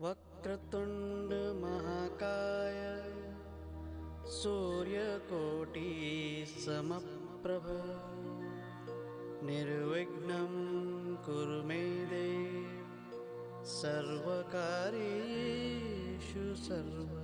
वक्रतुंड महाकाय सूर्यकोटि समप्रभ निर्विघ्नं कुरु मे देव सर्वकार्येषु सर्वदा।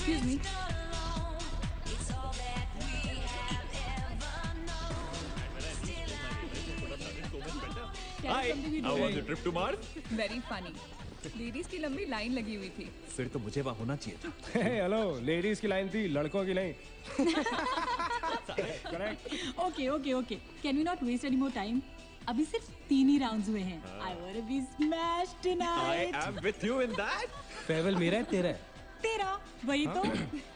Excuse me. Hi, how was your trip to Mars? Very funny. Ladies की लंबी लाइन लगी हुई थी। फिर तो मुझे वहाँ होना चाहिए था। हेलो, लेडीज की लाइन थी, लड़कों की नहीं। Okay, okay, okay. Can we not waste any more time? अभी सिर्फ 3 ही राउंड्स हुए हैं। I wanna be smashed I tonight. am with you in that. फेवल मेरा है तेरा है। तेरा वही तो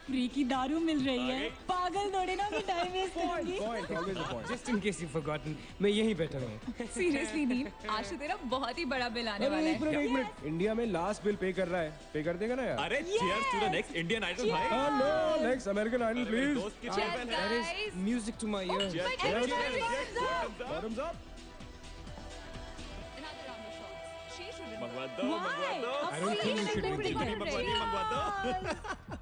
फ्री की दारू मिल रही है। पागल थोड़े ना कि टाइम वेस्ट करूंगी। Point, always a point. Just in case you've forgotten, मैं यहीं बैठा हूँ। सीरियसली नील, आज तो तेरा बहुत ही बड़ा बिल आने वाला है। एक मिनट, इंडिया में लास्ट बिल पे कर रहा है, पे कर देगा ना यार? अरे cheers to the next Indian Idol भाई। Hello, next American Idol, मेरे please. दोस्त की Cheers, cheers है। guys. Music to my ears. Cheers, Cheers, cheers, cheers, cheers, cheers. Bottoms up. Another round of shots. She shouldn't. मंगवा दो, मंगवा दो। I don't think you should drink मंगवा it. दो, मंगवा दो।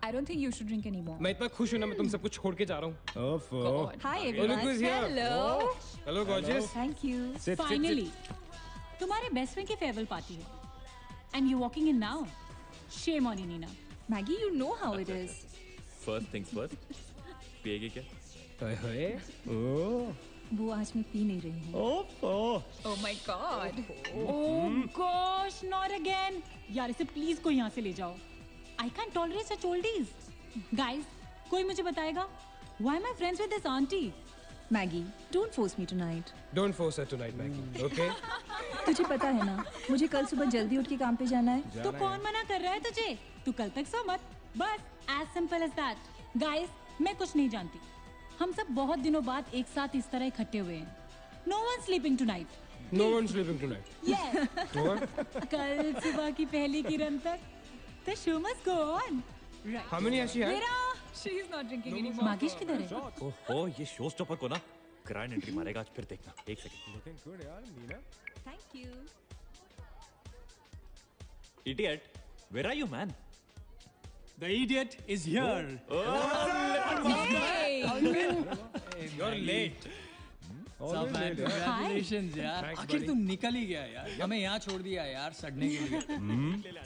I don't think you should drink anymore. मैं इतना खुश हूँ ना, मैं तुम सबको छोड़ के जा रहा हूँ। God. Hi Look everyone. who's here. Hello. Hello, gorgeous. Thank you. Sit, Finally, तुम्हारे बेस्ट फ्रेंड की फेयरवेल पार्टी है। And you walking in now. Shame on you, Nina. Maggie, you know how it is. First things first. पिएगी क्या? ओए, ओह, वो आज मैं P नहीं रही हूँ। Oh my God. Oh gosh, not again. यार इसे प्लीज कोई यहाँ से ले जाओ। I can't tolerate such oldies. Guys, कोई मुझे बताएगा? Why am I friends with this auntie? Maggi, don't force me tonight. Don't force her tonight, Maggie. Okay? तुझे पता है ना, मुझे कल सुबह जल्दी उठ के काम पे जाना है। तो कौन मना कर रहा है तुझे? तू कल तक सो मत, बस as simple as that. Guys, मैं कुछ नहीं जानती, हम सब बहुत दिनों बाद एक साथ इस तरह इकट्ठे हुए हैं। No one sleeping tonight. No one's sleeping tonight. Yes. What? कल सुबह की पहली किरण तक the show must go on. How many has she had? मेरा She is not drinking anymore. मागिश किधर है? ओहो, ये शो स्टॉपर को ना ग्रैंड एंट्री मारेगा आज, फिर देखना। एक सेकंड। Looking good, यार, Neena. Thank you. Idiot, where are you, man? The idiot is here. You're late. Always late, यार. Congratulations यार. Thanks, आखिर buddy. तू निकल ही गया यार. हमें यहाँ छोड़ दिया यार सड़ने के लिए.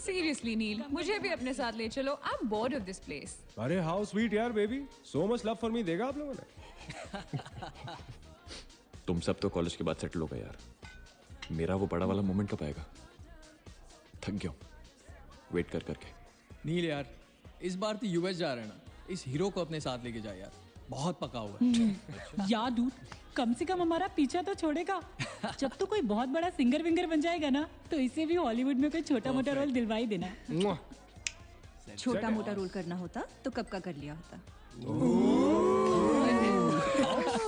Seriously, Neil, मुझे भी अपने साथ ले चलो. I'm bored of this place. अरे how sweet यार, baby. So much love for me देगा आप लोगों ने? तुम सब तो कॉलेज के बाद सेटल हो गए यार। मेरा वो बड़ा वाला मोमेंट कब आएगा? थक गया हूँ वेट कर करके। नील यार, इस बार तो यूएस जा रहे हैं ना. इस हीरो को अपने साथ लेके जा यार. बहुत पका हुआ है. यार डूड, कम से कम हमारा पीछा तो छोड़ेगा। जब तो कोई बहुत बड़ा सिंगर विंगर बन जाएगा ना, तो इसे भी हॉलीवुड में कोई छोटा मोटा रोल दिलवा ही देना। Mwah. छोटा मोटा रोल करना होता तो कब का कर लिया होता।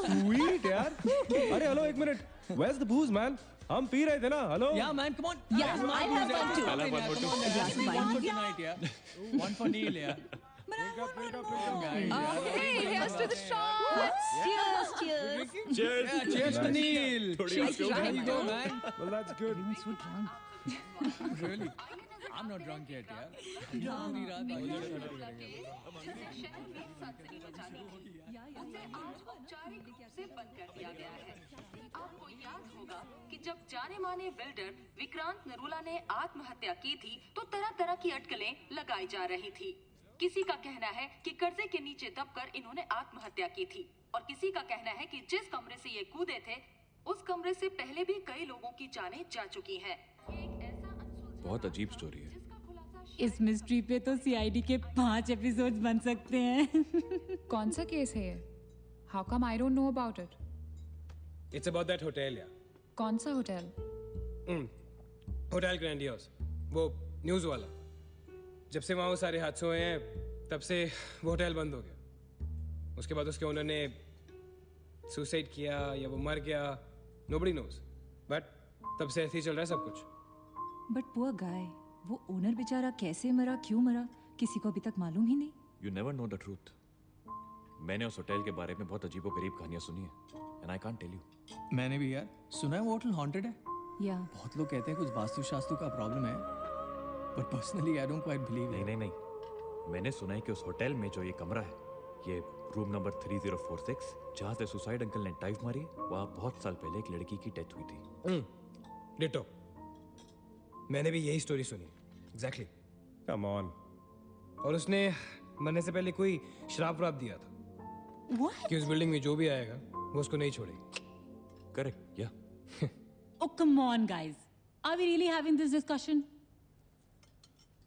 Sweet यार. अरे हेलो, एक minute. Where's the booze, man? हम पी रहे थे ना. Hello. Yeah man, come on. Yeah, I'll have one too. I'll have one more too. glass of wine. One for tonight यार. One for Neil यार. Hey, here's to the shots. Cheers, cheers. Cheers. Yeah, cheers to Neil. She's There drunk, you go man. Well, that's good. So drunk. Really? I'm not drunk yet यार. पूरी रात आगे से बंद कर दिया गया है। आपको याद होगा कि जब जाने माने बिल्डर विक्रांत नरूला ने आत्महत्या की थी तो तरह तरह की अटकलें लगाई जा रही थी। किसी का कहना है कि कर्जे के नीचे दबकर इन्होंने आत्महत्या की थी और किसी का कहना है कि जिस कमरे से ये कूदे थे उस कमरे से पहले भी कई लोगों की जानें जा चुकी हैं। एक ऐसा बहुत अजीब स्टोरी है। जिसका खुलासा इस मिस्ट्री पे तो सीआईडी के 5 एपिसोड्स बन सकते हैं। कौन सा केस है ये? How come I don't know about it? It's about that hotel यार. कौन सा होटल? होटल ग्रैंडियोस, वो न्यूज़ वाला. जब से वहाँ वो सारे हादसे हुए हैं तब से वो होटल बंद हो गया. उसके बाद उसके ओनर ने सुसाइड किया या वो मर गया, nobody knows. बट तब से ऐसे ही चल रहा है सब कुछ. But poor guy, वो ओनर बेचारा कैसे मरा, क्यों मरा, किसी को अभी तक मालूम ही नहीं. You never know the truth. मैंने उस होटल के बारे में बहुत अजीबो गरीब कहानियां सुनी है and I can't tell you. मैंने भी यार सुना है वो होटल हॉन्टेड है। या बहुत लोग कहते हैं कुछ वास्तु शास्त्र का प्रॉब्लम है, but personally I don't quite believe. नहीं नहीं नहीं, मैंने सुना है कि उस होटल में जो ये कमरा है, ये रूम नंबर 3046, जहाँ से सुसाइड अंकल ने डाइव मारी, वहाँ बहुत साल पहले एक लड़की की डेथ हुई थी। डिटो, मैंने भी यही स्टोरी सुनी. एग्जैक्टली. Come on. और उसने मरने से पहले कोई श्राप व्राप दिया था कि उस बिल्डिंग में जो भी आएगा वो उसको नहीं छोड़ेगी. करेक्ट या? Oh come on guys, are we really having this discussion?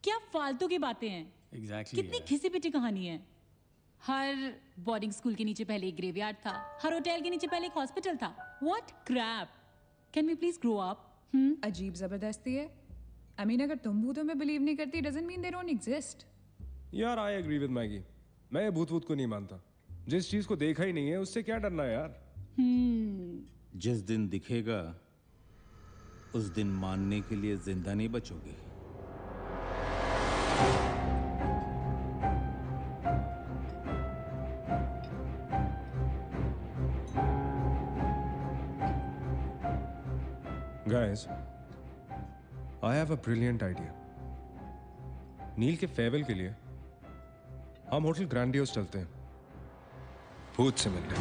क्या फालतू की बातें हैं? एग्जैक्टली कितनी घिसी पिटी कहानी है। हर बोर्डिंग स्कूल के नीचे पहले एक ग्रेवयार्ड था, हर होटल के नीचे पहले एक हॉस्पिटल था। What crap! Can we please grow up? अजीब जबरदस्ती है। I mean, अगर तुम भूतों में बिलीव नहीं करती doesn't mean they don't exist. यार आई एग्री विद मैगी. मैं ये भूत को नहीं मानता. जिस चीज को देखा ही नहीं है उससे क्या डरना है यार. जिस दिन दिखेगा उस दिन मानने के लिए जिंदा नहीं बचोगे. Guys, I have a brilliant idea. नील के फेयरवेल के लिए हम होटल ग्रैंडियोस चलते हैं भूत से मिलने.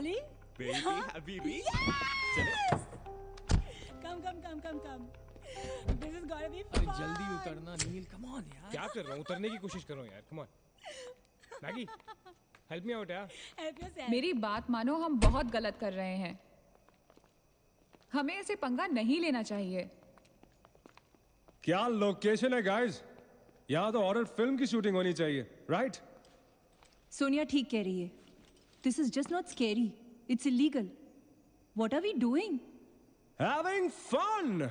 Dolly? Baby, habibi. Yes! Come. This is gonna be अरे fun. जल्दी उतरना नील, कम ऑन यार। क्या कर रहा हूँ? उतरने की कोशिश कर रहा हूँ यार। Come on Maggi, help me out यार। Help yourself. मेरी बात मानो, हम बहुत गलत कर रहे हैं। हमें ऐसे पंगा नहीं लेना चाहिए। क्या लोकेशन है गाइस? यहाँ तो हॉरर फिल्म की शूटिंग होनी चाहिए, राइट? सोनिया ठीक कह रही है. This is just not scary. It's illegal. What are we doing? Having fun.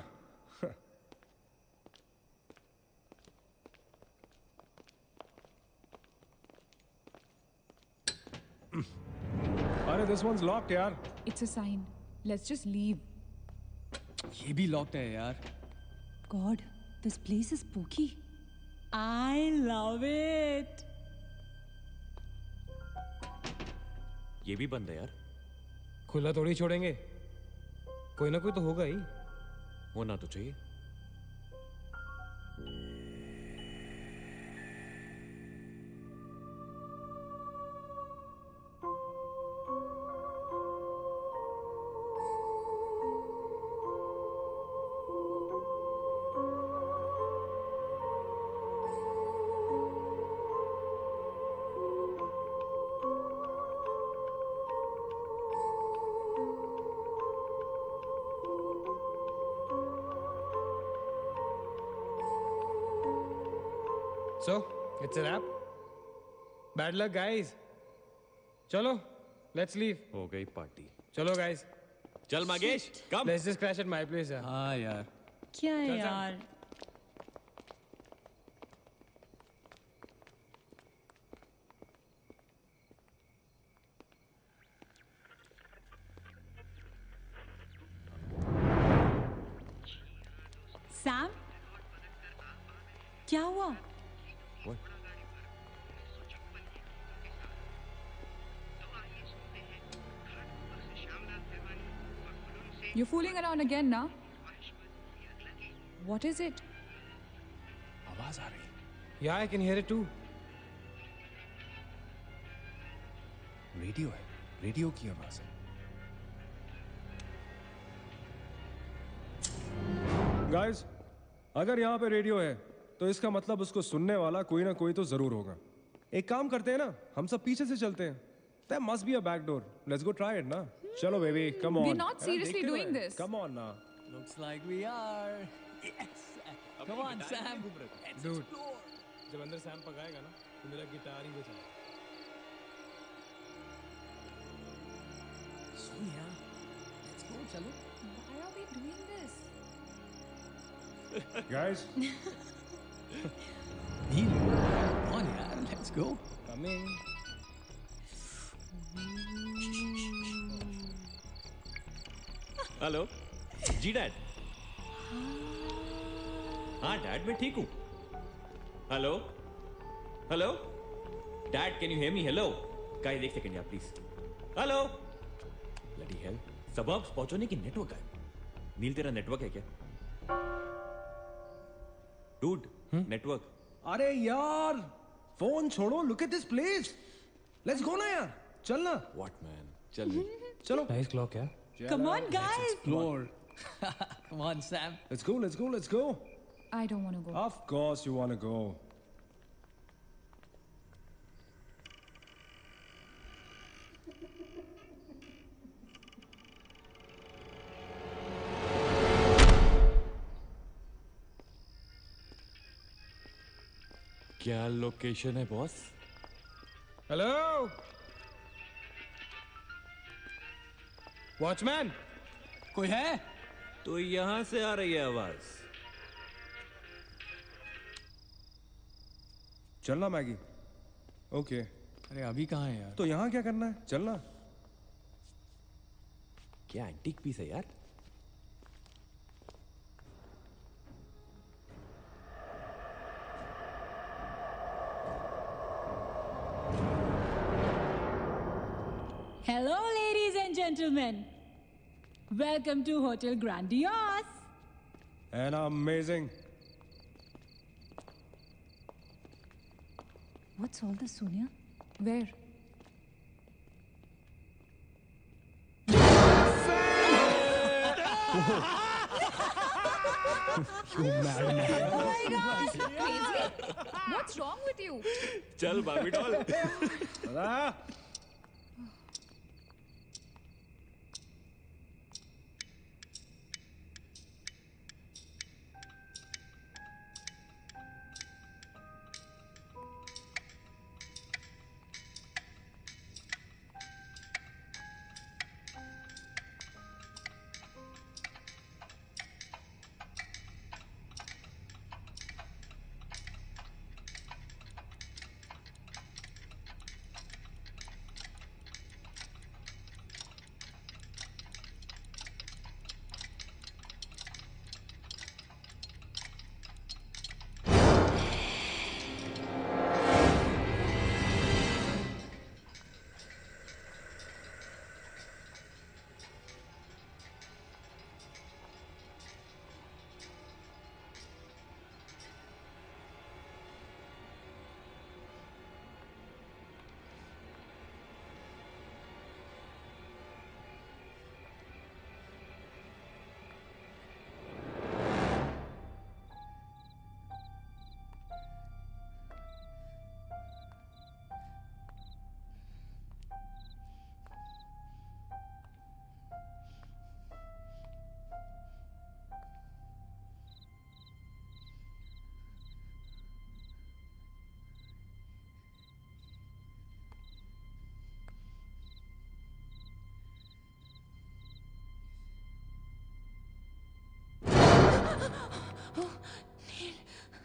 अरे this one's locked यार. It's a sign. Let's just leave. ये भी लॉक्ड है यार। God, this place is spooky. I love it. ये भी बंद है यार। खुला थोड़ी छोड़ेंगे, कोई ना कोई तो होगा ही। होना तो चाहिए। So, it's a wrap. Bad luck, guys. चलो, let's leave. हो गई पार्टी। चलो, guys. चल मागेश, कम। Let's just crash at my place यार। हाँ यार। क्या है चल, चल। यार? सैम, क्या हुआ? What? You're fooling around again now? What is it? आवाज आ रही। Yeah, I can hear it too. Radio है, रेडियो की आवाज है। गाइस, अगर यहाँ पे रेडियो है तो इसका मतलब उसको सुनने वाला कोई ना कोई तो जरूर होगा। एक काम करते हैं ना, हम सब पीछे से चलते हैं। There must be a back door. Let's go try it ना। चलो baby, come on. We're not seriously doing this. Come on ना। Looks like we are. Yes. Come on, Sam. Let's Dude. explore. जब अंदर Sam पकाएगा ना, तो मेरा guitar ही बचा। Sonia, let's go, चलो। Why are we doing this? Guys, nil, come on यार, let's go. Coming. Hello जी डैड। हाँ डैड, मैं ठीक हूँ। Hello hello dad, can you hear me? Hello guys, एक सेकंड यार please. Hello bloody hell, suburbs पहुंचने की नेटवर्क है। नील, तेरा नेटवर्क है क्या? Dude, network. अरे यार, फोन छोड़ो, look at this place. Let's go ना यार, चल ना। व्हाट मैन, चल। चलो। Nice clock यार। Come on, guys. Explore. Come on, Sam. Let's go, let's go, let's go. I don't want to go. Of course you want to go. क्या location है boss? Hello watchman, कोई है? तो यहां से आ रही है आवाज। चलना मैगी। ओके। अरे अभी कहाँ है यार? तो यहाँ क्या करना है? चलना। क्या एंटीक पीस है यार? Hello, ladies and gentlemen. Welcome to Hotel Grandiose. And amazing. What's all this, Sonia? Where? You madman. Oh my God! Crazy? What's wrong with you? चल बाबी doll.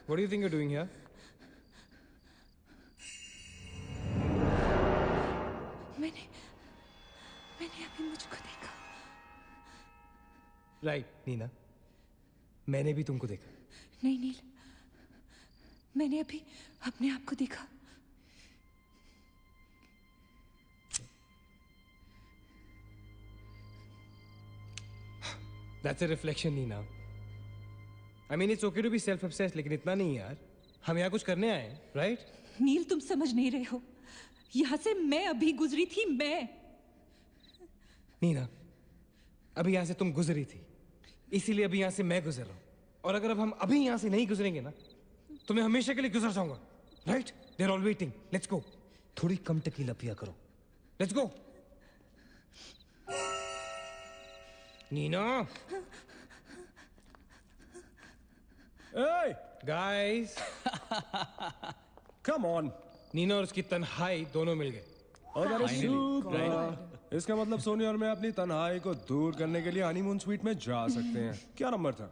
What do you think you're doing here? मैंने अभी मुझको देखा. Right, Neena. मैंने भी तुमको देखा. नहीं नील, मैंने अभी अपने आप को देखा. That's a reflection, Neena. I mean, it's okay to be self-obsessed, लेकिन इतना नहीं यार. हम यहाँ कुछ करने आए हैं, right? नील, तुम समझ नहीं रहे हो. यहाँ से मैं अभी गुजरी थी, मैं. नीना, अभी यहाँ से तुम गुजरी थी, इसीलिए अभी यहाँ से मैं गुजर रहा हूँ. और अगर अब हम अभी यहाँ से नहीं गुजरेंगे ना, तो मैं हमेशा के लिए गुजर जाऊंगा. Right? They're all waiting. Let's go. थोड़ी कम टकीला पिया करो. Let's go. Neena. Hey, guys. Come on. Neena और उसकी तन्हाई दोनों मिल गए. अगर इसका मतलब सोनी और मैं अपनी तन्हाई को दूर करने के लिए हनीमून स्वीट में जा सकते हैं. क्या नंबर था?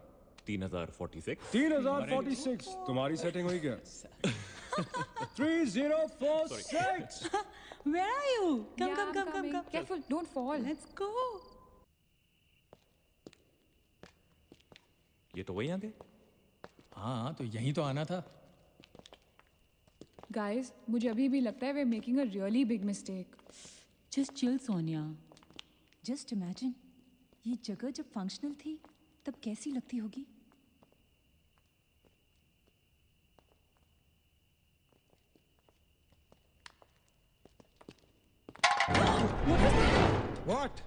3046. 3046. तुम्हारी सेटिंग हुई क्या? 3046. Where are you? Yeah, I'm Come. coming. Careful, don't fall. Let's go. ये तो वही आ गए. हाँ, तो यहीं तो आना था. Guys, मुझे अभी भी लगता है we're making a really big mistake. Just chill, Sonia. Just imagine, ये जगह जब फंक्शनल थी, तब कैसी लगती होगी? What?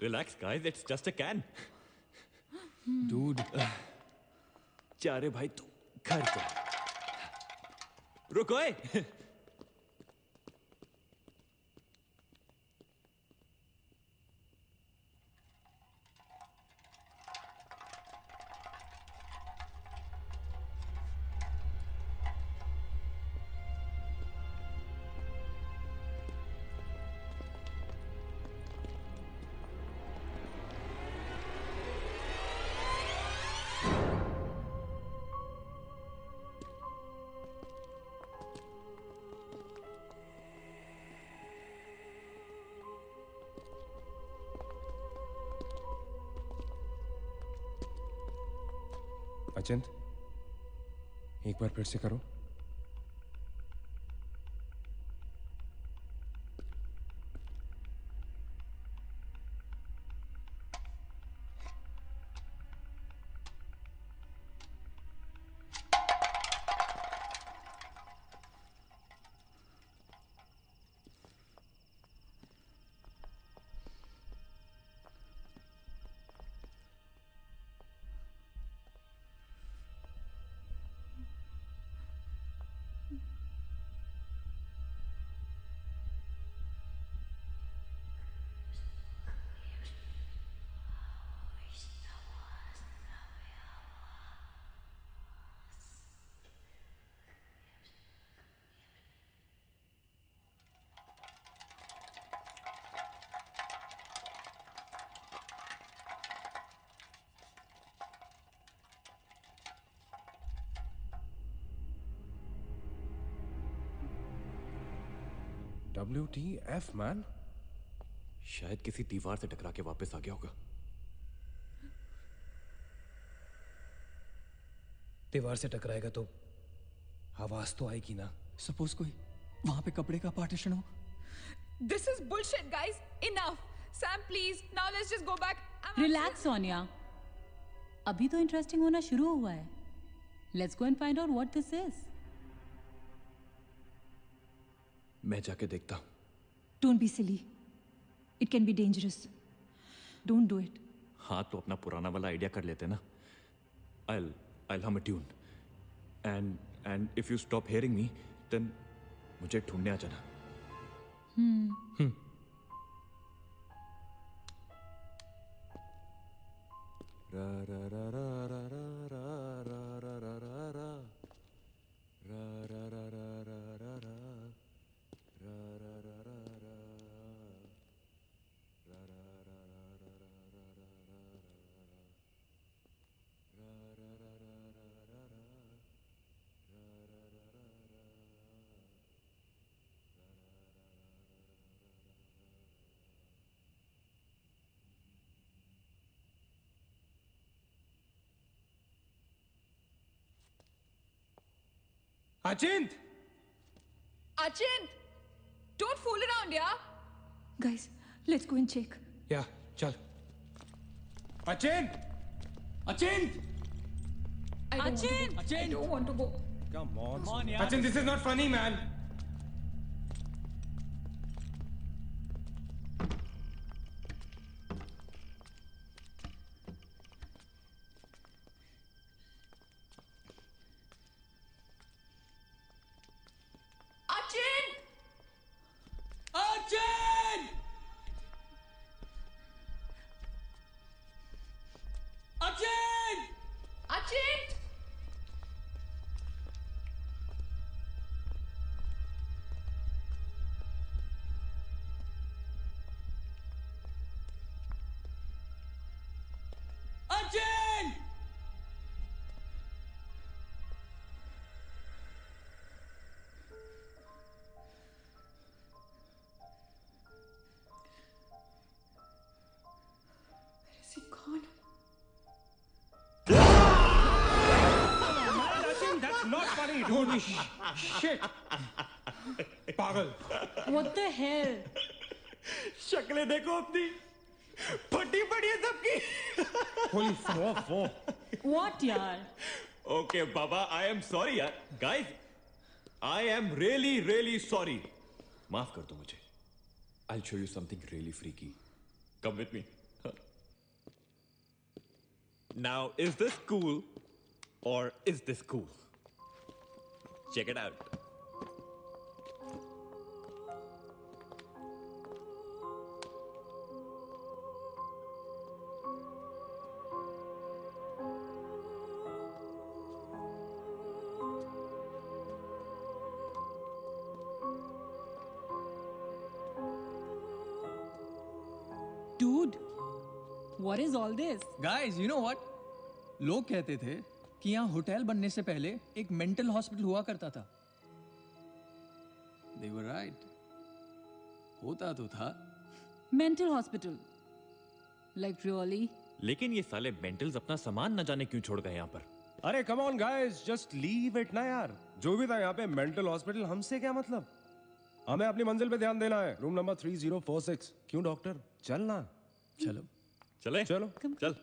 Relax, guys. It's just a can. Dude. जा रे भाई तू घर जा. रुको ए. अचिंत, एक बार फिर से करो. WTF man? शायद किसी दीवार से टकरा के वापस आ गया होगा। दीवार से टकराएगा तो आवाज तो आएगी ना। सपोज कोई वहां पे कपड़े का पार्टीशन हो। This is bullshit, guys. Enough. Sam, please. Now let's just go back. Relax Sonia, अभी तो इंटरेस्टिंग होना शुरू हुआ है। Let's go and find out what this is. मैं जाके देखता हूँ। Don't be silly. It can be dangerous. Don't do it. हाँ तो अपना पुराना वाला आइडिया कर लेते ना। I'll hum a tune. And if you stop hearing me, then मुझे ढूंढने आ जाना। रा रा रा रा रा रा रा रा रा रा रा रा रा रा रा रा रा रा अचिंत! Achint! Don't fool around, yeah? Guys, let's go and check. या चल। अचिंत! अचिंत! Achint! I don't want to go. Come on. Come on, यार। अचिंत, this is not funny, man. Achint! अचिंत! अचिंत! Achint! अचिंत! Is he gone? Achin, that's not funny, dude. Shit. पागल। What the hell? शक्लें देखो अपनी, फटी पड़ी है सबकी। Holy fuck. व्हाट यार? Okay, Baba, I am sorry, यार. Guys, I am really sorry. माफ कर दो मुझे. I'll show you something really freaky. Come with me. Now, is this cool or is this cool? Check it out. Dude, what is all this? Guys, you know what? लोग कहते थे कि यहाँ hotel बनने से पहले एक मेंटल हॉस्पिटल हुआ करता था। They were right. होता तो था। Mental hospital. Like really? लेकिन ये साले मेंटल्स अपना सामान न जाने क्यों छोड़ गए यहाँ पर। अरे come on guys, just leave it ना यार। जो भी था यहाँ पे मेंटल हॉस्पिटल, हमसे क्या मतलब? हमें अपनी मंजिल पे ध्यान देना है। Room number 3046। क्यों डॉक्टर? चलना। चलो। चले? चलो। चल।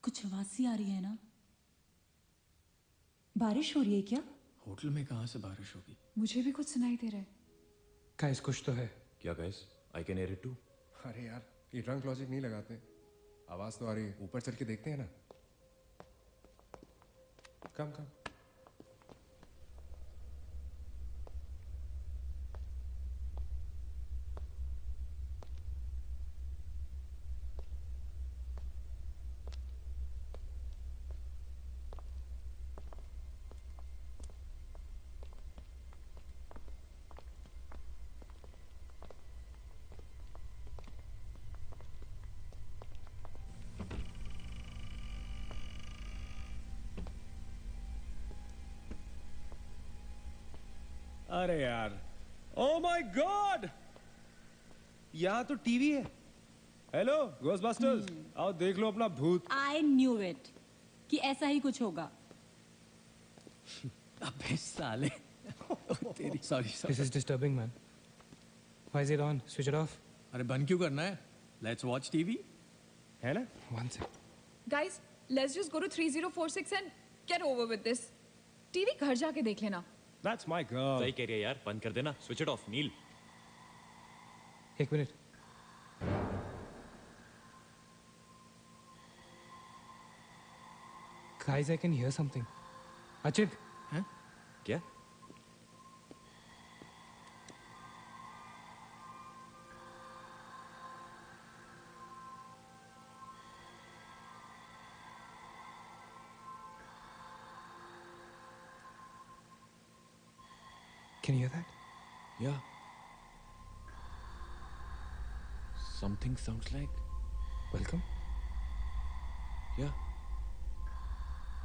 कुछ आवाज सी आ रही है ना? बारिश हो रही है क्या? होटल में कहाँ से बारिश होगी? मुझे भी कुछ सुनाई दे रहा है। गाइस, कुछ तो है। क्या guys? I can hear it too. अरे यार, ये ड्रंक लॉजिक नहीं लगाते। आवाज तो आ रही है, ऊपर चल के देखते हैं ना। कम कम। अरे यार, ओ माय गॉड, यहाँ तो टीवी है। हेलो घोस्टबस्टर्स, आओ देख लो अपना भूत। आई न्यू इट कि ऐसा ही कुछ होगा। अबे साले तेरी sorry This is disturbing, man. Why is it on? Switch it off. अरे बंद क्यों करना है? Let's watch TV. है ना? One sec. Guys, let's just go to 3046 and get over with this. TV घर जाके देख लेना। That's my girl. सही कह रही है यार, बंद कर देना, स्विच इट ऑफ। नील, एक minute. Guys, I can hear something. Achit. हैं? क्या? Can you hear that? Yeah. Something sounds like. Welcome. Yeah.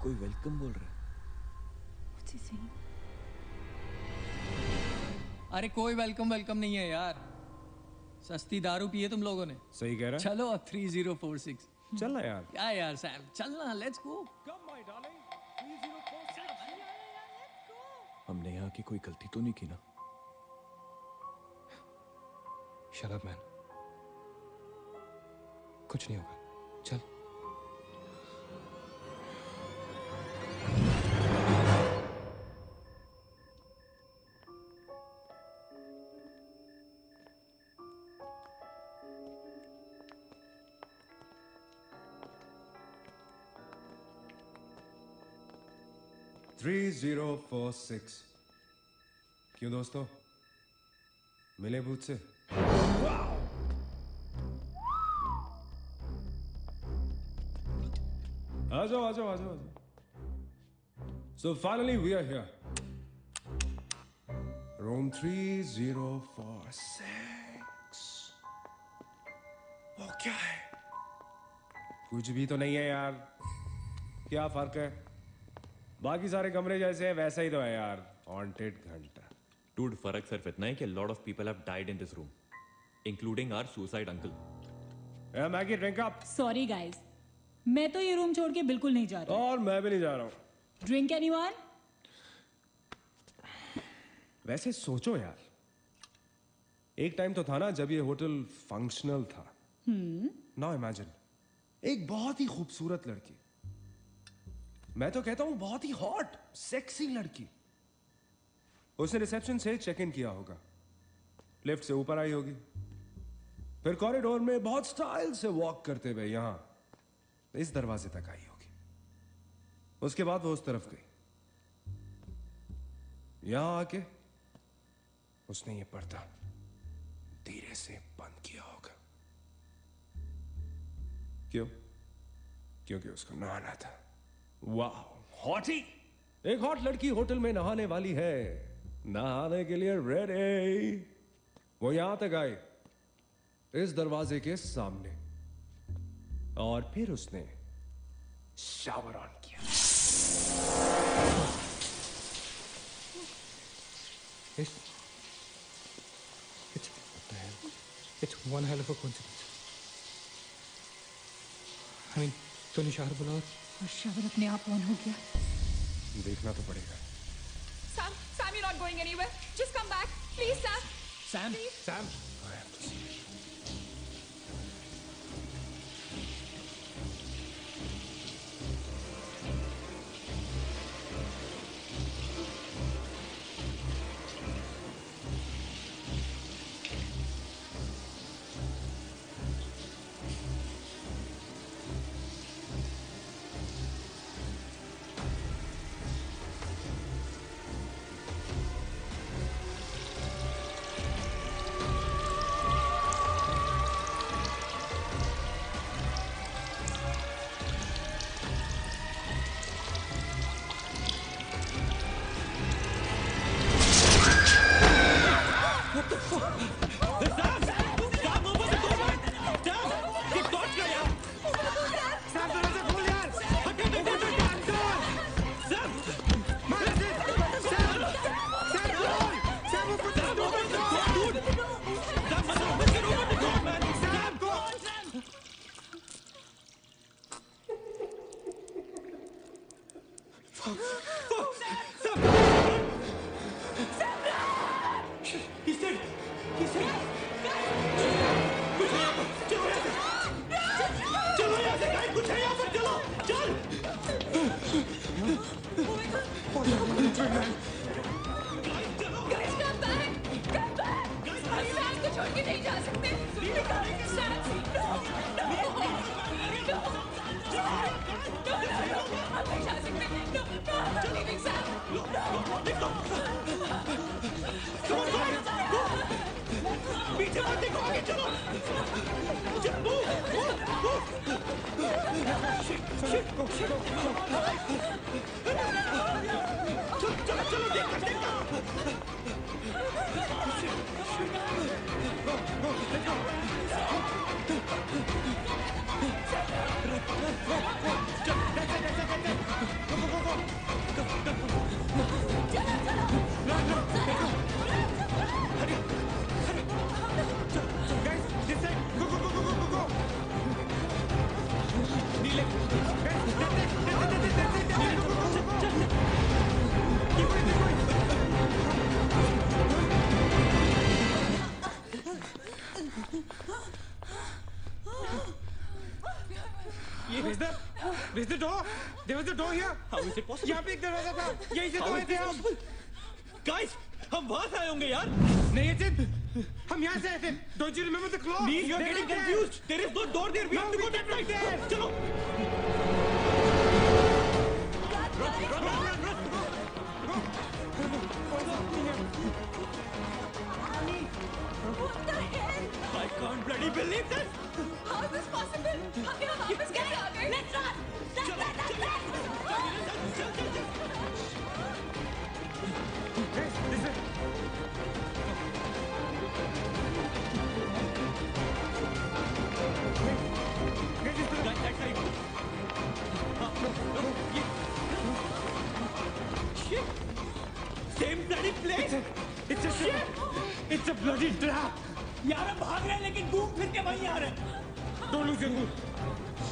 कोई वेलकम बोल रहा है। What's he saying? अरे कोई वेलकम नहीं है यार। सस्ती दारू पिए तुम लोगों ने। सही कह रहा है। चलो अब 3046। चलना यार। क्या यार सैम, चलना, let's go. Come my darling, 3046. हमने यहाँ की कोई गलती तो नहीं की ना? Shut up, man. कुछ नहीं होगा। चल। Three 3046. क्यों दोस्तों, मिले भूत से? आ जाओ। So finally we are here. Room 3046. वो क्या है? कुछ भी तो नहीं है यार। क्या फर्क है? बाकी सारे कमरे जैसे हैं वैसा ही तो है यार। हॉन्टेड घंटा। Dude, फर्क सिर्फ इतना है कि a lot of people have died in this room, including our suicide uncle. Hey Maggie, drink up. Sorry guys, मैं तो ये रूम छोड़ के बिल्कुल नहीं जा रहा। और मैं भी नहीं जा रहा हूँ। Drink anyone? वैसे सोचो यार, एक टाइम तो था ना जब ये होटल फंक्शनल था। नाउ इमेजिन, एक बहुत ही खूबसूरत लड़की, मैं तो कहता हूं बहुत ही हॉट सेक्सी लड़की, उसने रिसेप्शन से चेक इन किया होगा, लिफ्ट से ऊपर आई होगी, फिर कॉरिडोर में बहुत स्टाइल से वॉक करते हुए यहां इस दरवाजे तक आई होगी। उसके बाद वो उस तरफ गई, यहां आके उसने ये पर्दा धीरे से बंद किया होगा। क्यों? क्योंकि उसको नहाना था। वाह, हॉटी! एक हॉट लड़की होटल में नहाने वाली है, नहाने के लिए रेडी। वो यहां तक आई, इस दरवाजे के सामने, और फिर उसने शावर ऑन किया। It's one hell of a coincidence. I mean, तूने शावर बुला और शावर अपने आप ऑन हो गया। देखना तो पड़ेगा। Sam, you're not going anywhere. Just come back, please, Sam. Sam, Please. Sam. I have to see. Guys, come back! Come back! हम सैम को छोड़ के नहीं जा सकते। सैम, no, no, no, हम नहीं जा सकते। No, no, I'm not leaving Sam. पीछे मत देखो, आगे चलो। चलो, चलो, देखो। Is the door? There was a door here. How is it possible? यहाँ पे एक दरवाजा था। यहीं से तो आए थे हम। Guys, हम वहाँ से आए होंगे यार। नहीं अचित, हम यहाँ से आए थे। Don't you remember the claw? Please, you're getting confused. There is no door there. We have to go that right there. चलो। What the hell? I can't bloody believe this. How is this possible? हम यहाँ वापस कैसे आ गए? Let's run! Same bloody place. It's a bloody trap. यार हम भाग रहे हैं लेकिन घूम फिर के वहीं आ रहे हैं। Don't lose your cool.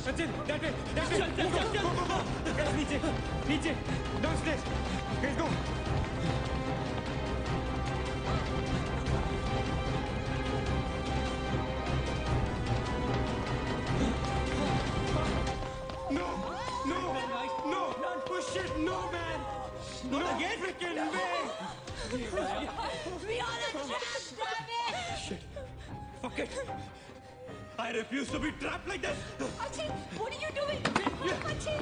Sachin, that way. चल। Guys, नीचे. Downstairs. Guys, go. No. Push it. No, man. Not again. Freaking way. We are a trap, damn it! Shit. Fuck it. I refuse to be trapped like this. Achin, what are you doing? Achin!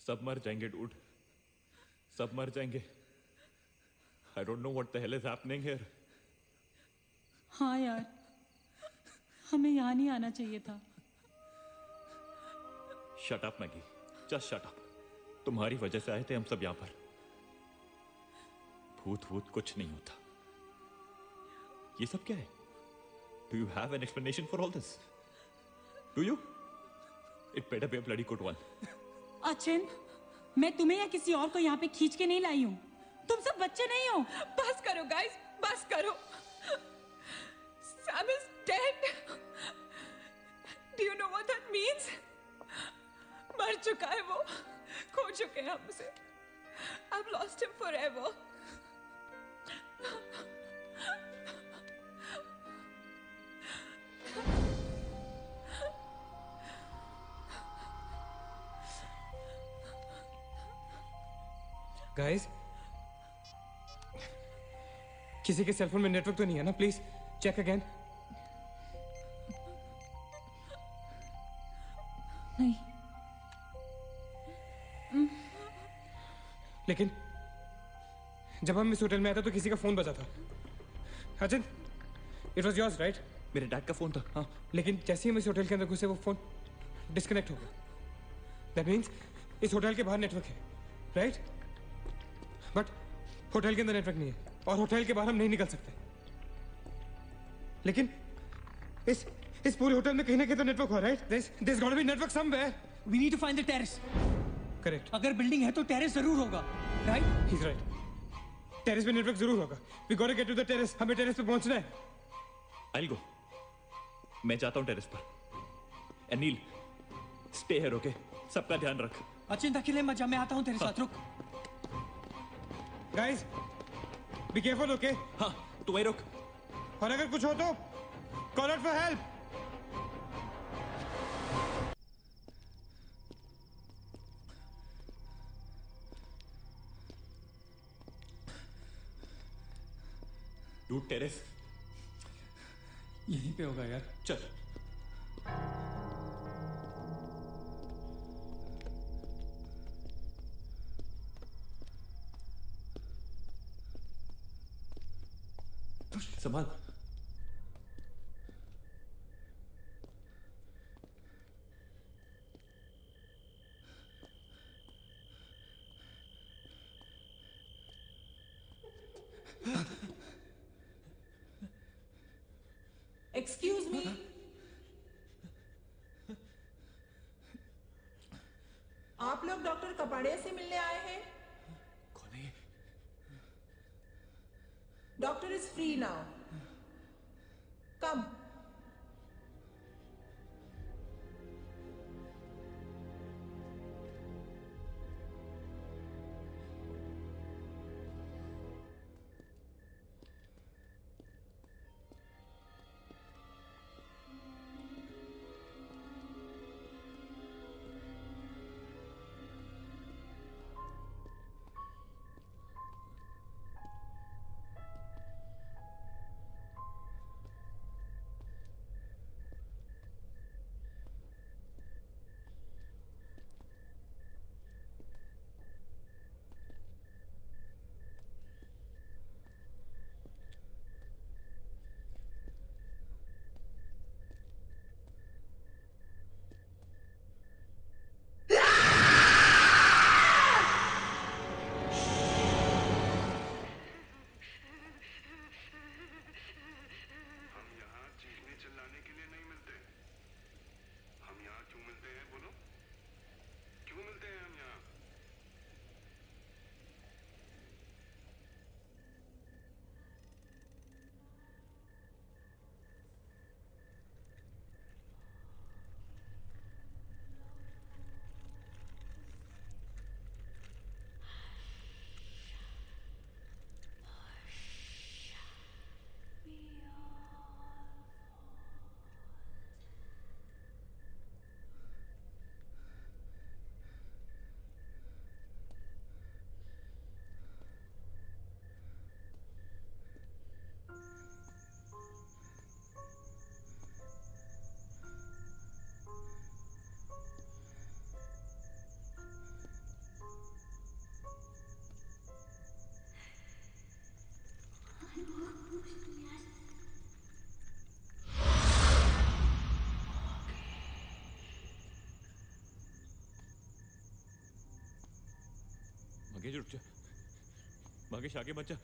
सब मर जाएंगे dude, सब मर जाएंगे। I don't know what the hell is happening here. हाँ यार, हमें यहाँ नहीं आना चाहिए था। Shut up Maggi, just shut up. तुम्हारी वजह से आए थे हम सब यहाँ पर। भूत कुछ नहीं होता। ये सब क्या है? Do you have an explanation for all this? Do you? It better be a bloody good one. Achin, मैं तुम्हें या किसी और को यहाँ पे खींच के नहीं लाई हूँ। तुम सब बच्चे नहीं हो। बस करो गाइस, बस करो। Sam is dead. Do you know what that means? मर चुका है वो, खो चुके हैं हम उसे। I've lost him forever. Guys, किसी के सेलफोन में नेटवर्क तो नहीं है ना? Please check again. नहीं। लेकिन जब हम इस होटल में आए थे तो किसी का फोन बजा था। Achin, it was yours right? मेरे डैड का फोन था। हाँ, लेकिन जैसे ही हम इस होटल के अंदर घुसे वो फोन डिस्कनेक्ट हो गया। दैट मीन्स इस होटल के बाहर नेटवर्क है, राइट? बट होटल के अंदर नेटवर्क नहीं है और होटल के बाहर हम नहीं निकल सकते। लेकिन इस पूरे होटल में कहीं ना कहीं तो नेटवर्क हो रहा है। There's got to be network somewhere. We need to find the terrace. Correct. अगर बिल्डिंग है तो टेरेस जरूर होगा, right? He's right. टेरेस पे नेटवर्क जरूर होगा। We gotta get to the terrace. हमें टेरेस पे पहुंचना है। I'll go. मैं जाता हूँ टेरेस पर। Anil, stay here, okay? सबका ध्यान रख। अचिंत अकेले मत जा, मैं आता हूँ तेरे साथ, रुक। Guys, be careful, okay? हाँ, तू वहीं रुक। और अगर कुछ हो तो call out for help. Dude, terrace यहीं पे होगा यार। चल। संभाल। Excuse me. आप लोग डॉक्टर कपाड़िया से मिलने आए हैं? कौन है? Doctor is free now. Come. Bhagesh रुक जा। भागेश आगे मत जा।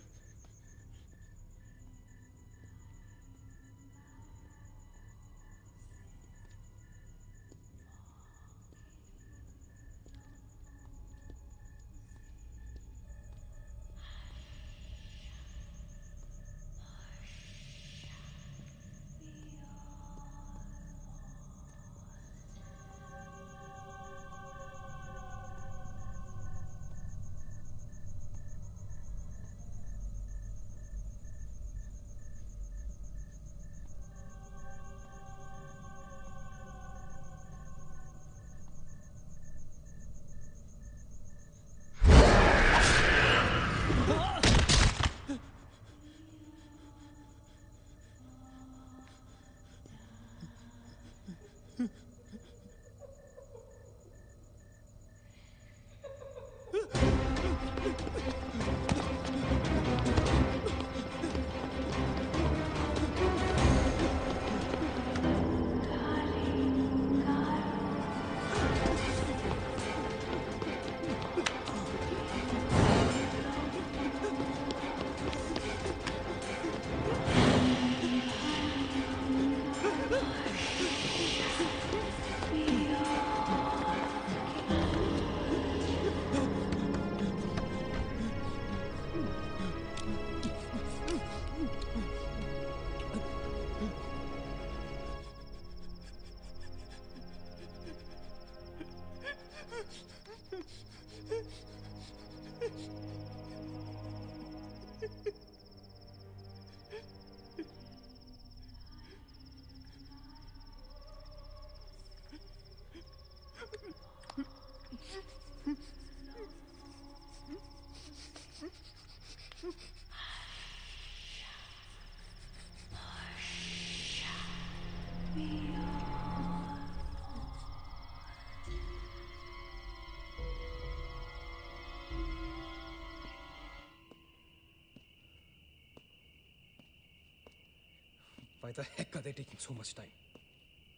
Why the heck are they taking so much time?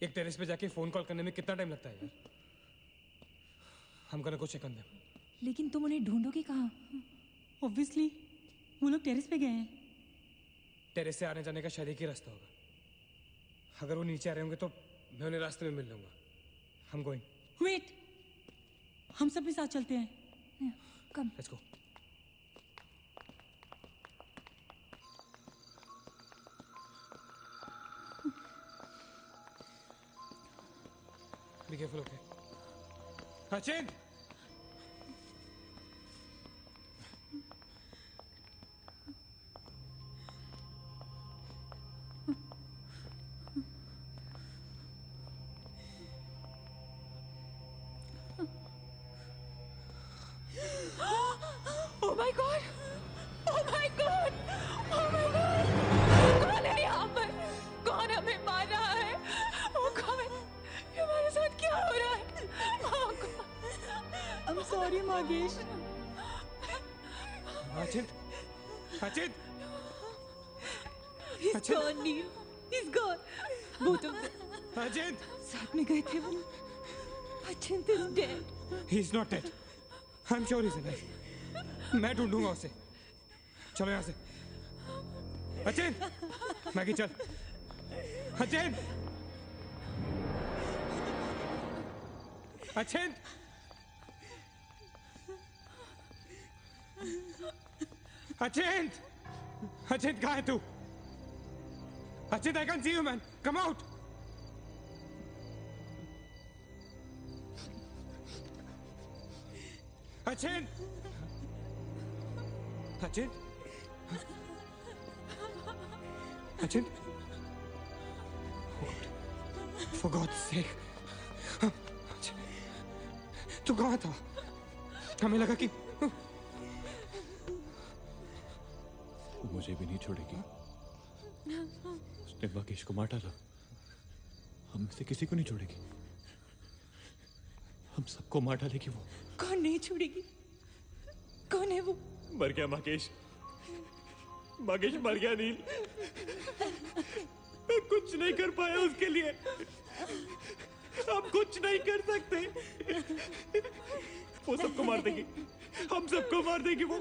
एक टेरेस पे जाके फोन कॉल करने में कितना टाइम लगता है यार? हम gonna go check on them. लेकिन तुम उन्हें ढूंढोगे कहाँ? ऑब्वियसली वो लोग टेरेस पे गए हैं। टेरेस से आने जाने का शायद एक ही रास्ता होगा। अगर वो नीचे आ रहे होंगे तो मैं उन्हें रास्ते में मिल लूंगा। I'm going. वेट, हम सब भी साथ चलते हैं। कम। Let's go. Be careful, okay? Achin! Oh my God! Oh my God! Oh my God! कौन है यहाँ पर? कौन हमें मार रहा है? Oh God! ये हमारे साथ क्या हो रहा है? Oh God! I'm sorry, मागेश। Achin! Achin! He's gone, Neil. He's gone. Both of them. Achin! साथ में गए थे वो। Achint is dead. He's not dead. I'm sure he's alive. मैं ढूंढूंगा उसे। चलो यहाँ से। अचिन! मैगी चल। अचिन! अचिन! अचिन! अचिन कहाँ है तू? Achin, I can't see you, man. Come out. Achin! Achin? Achin? For God's sake. तू कहाँ था? हमें लगा कि मुझे भी नहीं छोड़ेगी। उसने मकेश को मार डाला। हम से किसी को नहीं छोड़ेगी। हम सबको मार डालेगी वो। कौन नहीं छोड़ेगी? कौन है वो? मर गया मकेश। मकेश मर गया नील। मैं कुछ नहीं कर पाया उसके लिए। हम कुछ नहीं कर सकते। वो सबको मार देगी। हम सबको मार देगी वो।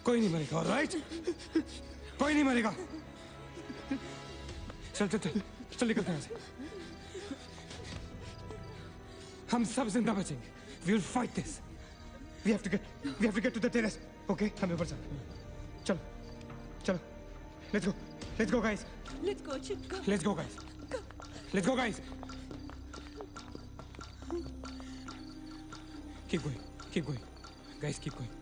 कोई नहीं मरेगा, ऑलराइट? कोई नहीं मरेगा। चल चल चल चल निकलते हैं यहाँ से। हम सब जिंदा बचेंगे। We will fight this. We have to get to the terrace. Okay? हमें ऊपर चलो। चलो चलो। Let's go. Let's go, guys. Let's go, Chip. Go. Let's go, guys. Let's go, guys. Keep going. Keep going. Guys, keep going.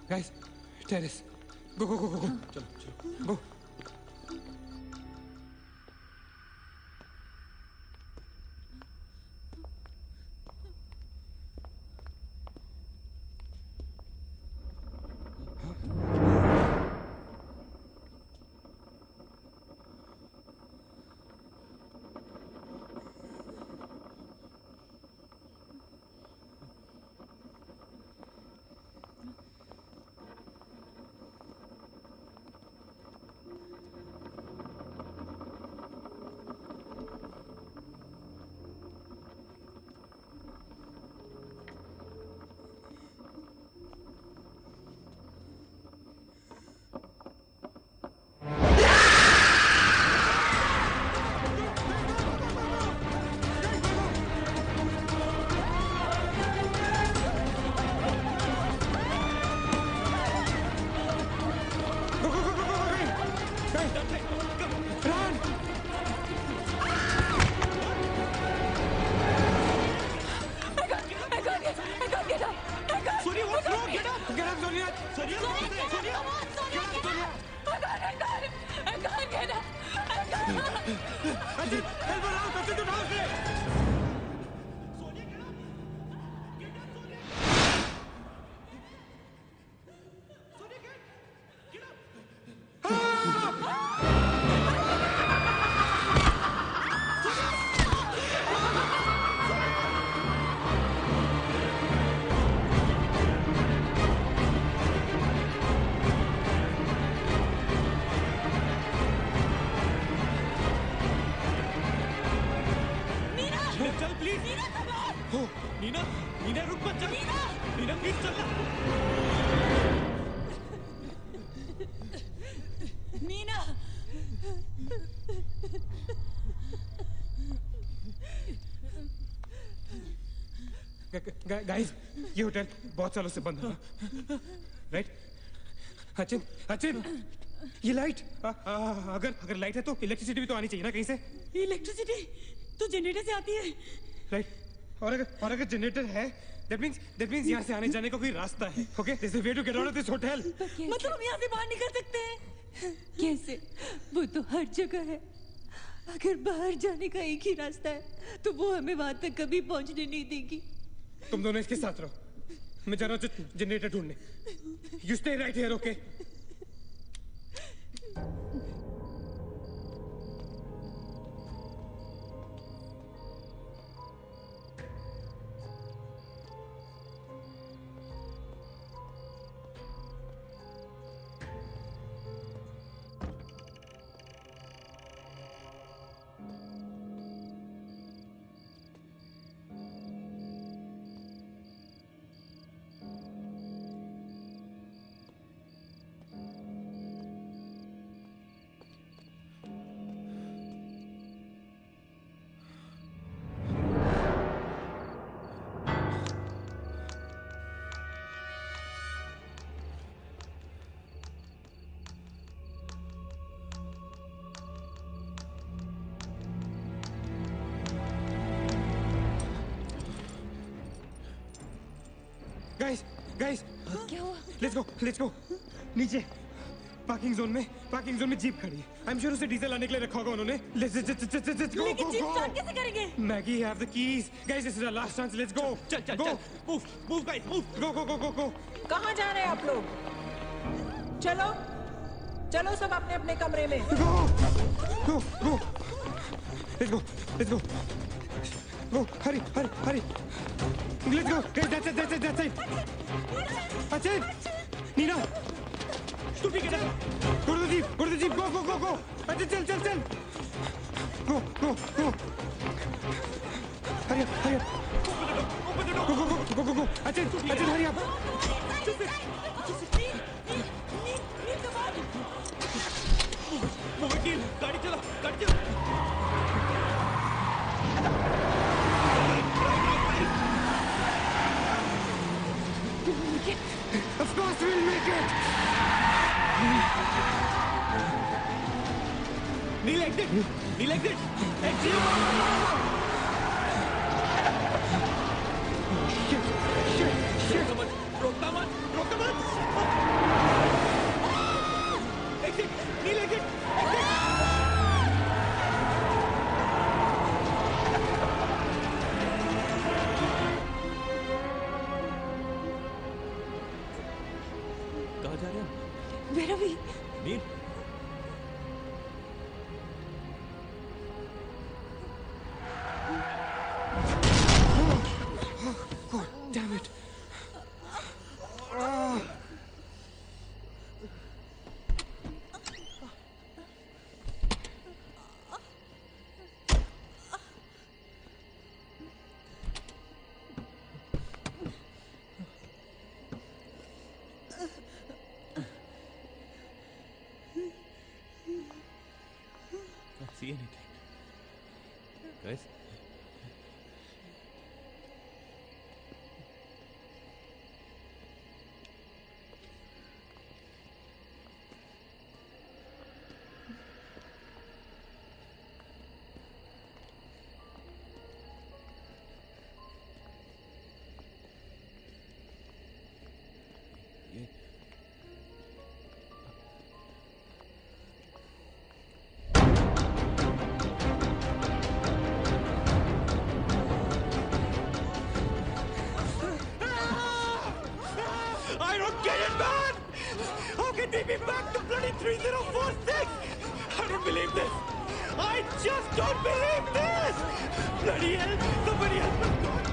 Guys, terrace. Go, go, go, go, go. चलो चलो। Go. चल please. Neena come on! हो नीना, नीना रुक मत, चल। Neena please चल ना। Neena guys, ये होटल बहुत सालों से बंद है, राइट? अचिन, अचिन, ये लाइट, अगर लाइट है तो इलेक्ट्रिसिटी भी तो आनी चाहिए ना कहीं से। इलेक्ट्रिसिटी तो जनरेटर से आती है, राइट? और अगर जनरेटर है, that means यहाँ से आने जाने का कोई रास्ता है, okay? There's a way to get out of this hotel. मतलब हम यहाँ से बाहर निकल सकते हैं? कैसे? वो तो हर जगह है। अगर बाहर जाने का एक ही रास्ता है तो वो हमें वहां तक कभी पहुंचने नहीं देगी। तुम दोनों इसके साथ रहो, मैं जा रहा हूँ जनरेटर ढूंढने। You stay right here, okay? Guys, क्या हुआ? Let's go. नीचे पार्किंग जोन में जीप खड़ी है। आई एम श्योर उसे डीजल लाने के लिए रखा होगा उन्होंने। Let's go. लेकिन जीप स्टार्ट कैसे करेंगे? Maggie have the keys. Guys, this is our last chance. Let's go. चल। Move guys, move. गो। कहाँ जा रहे हैं आप लोग? चलो सब अपने अपने कमरे में। Go. Let's go. Go, hurry. Let's go. Guys, that's it. Achin! Nina! Stupid, get up! Go to the jeep. Go. Achin, chal. Go. Hurry up. Open the door. Go. Achin, hurry up. नील, गाड़ी चला. Of course we'll make it! Neil, exit! Exit! Shit! रोकता मत! Exit! Neil, exit! कहाँ जा रहे हैं? Where are we? Nil, God damn it! can't see anything. Guys? I don't get it, man! How can we be back to bloody 3046? I don't believe this! I just don't believe this! Bloody hell! Somebody help us, God!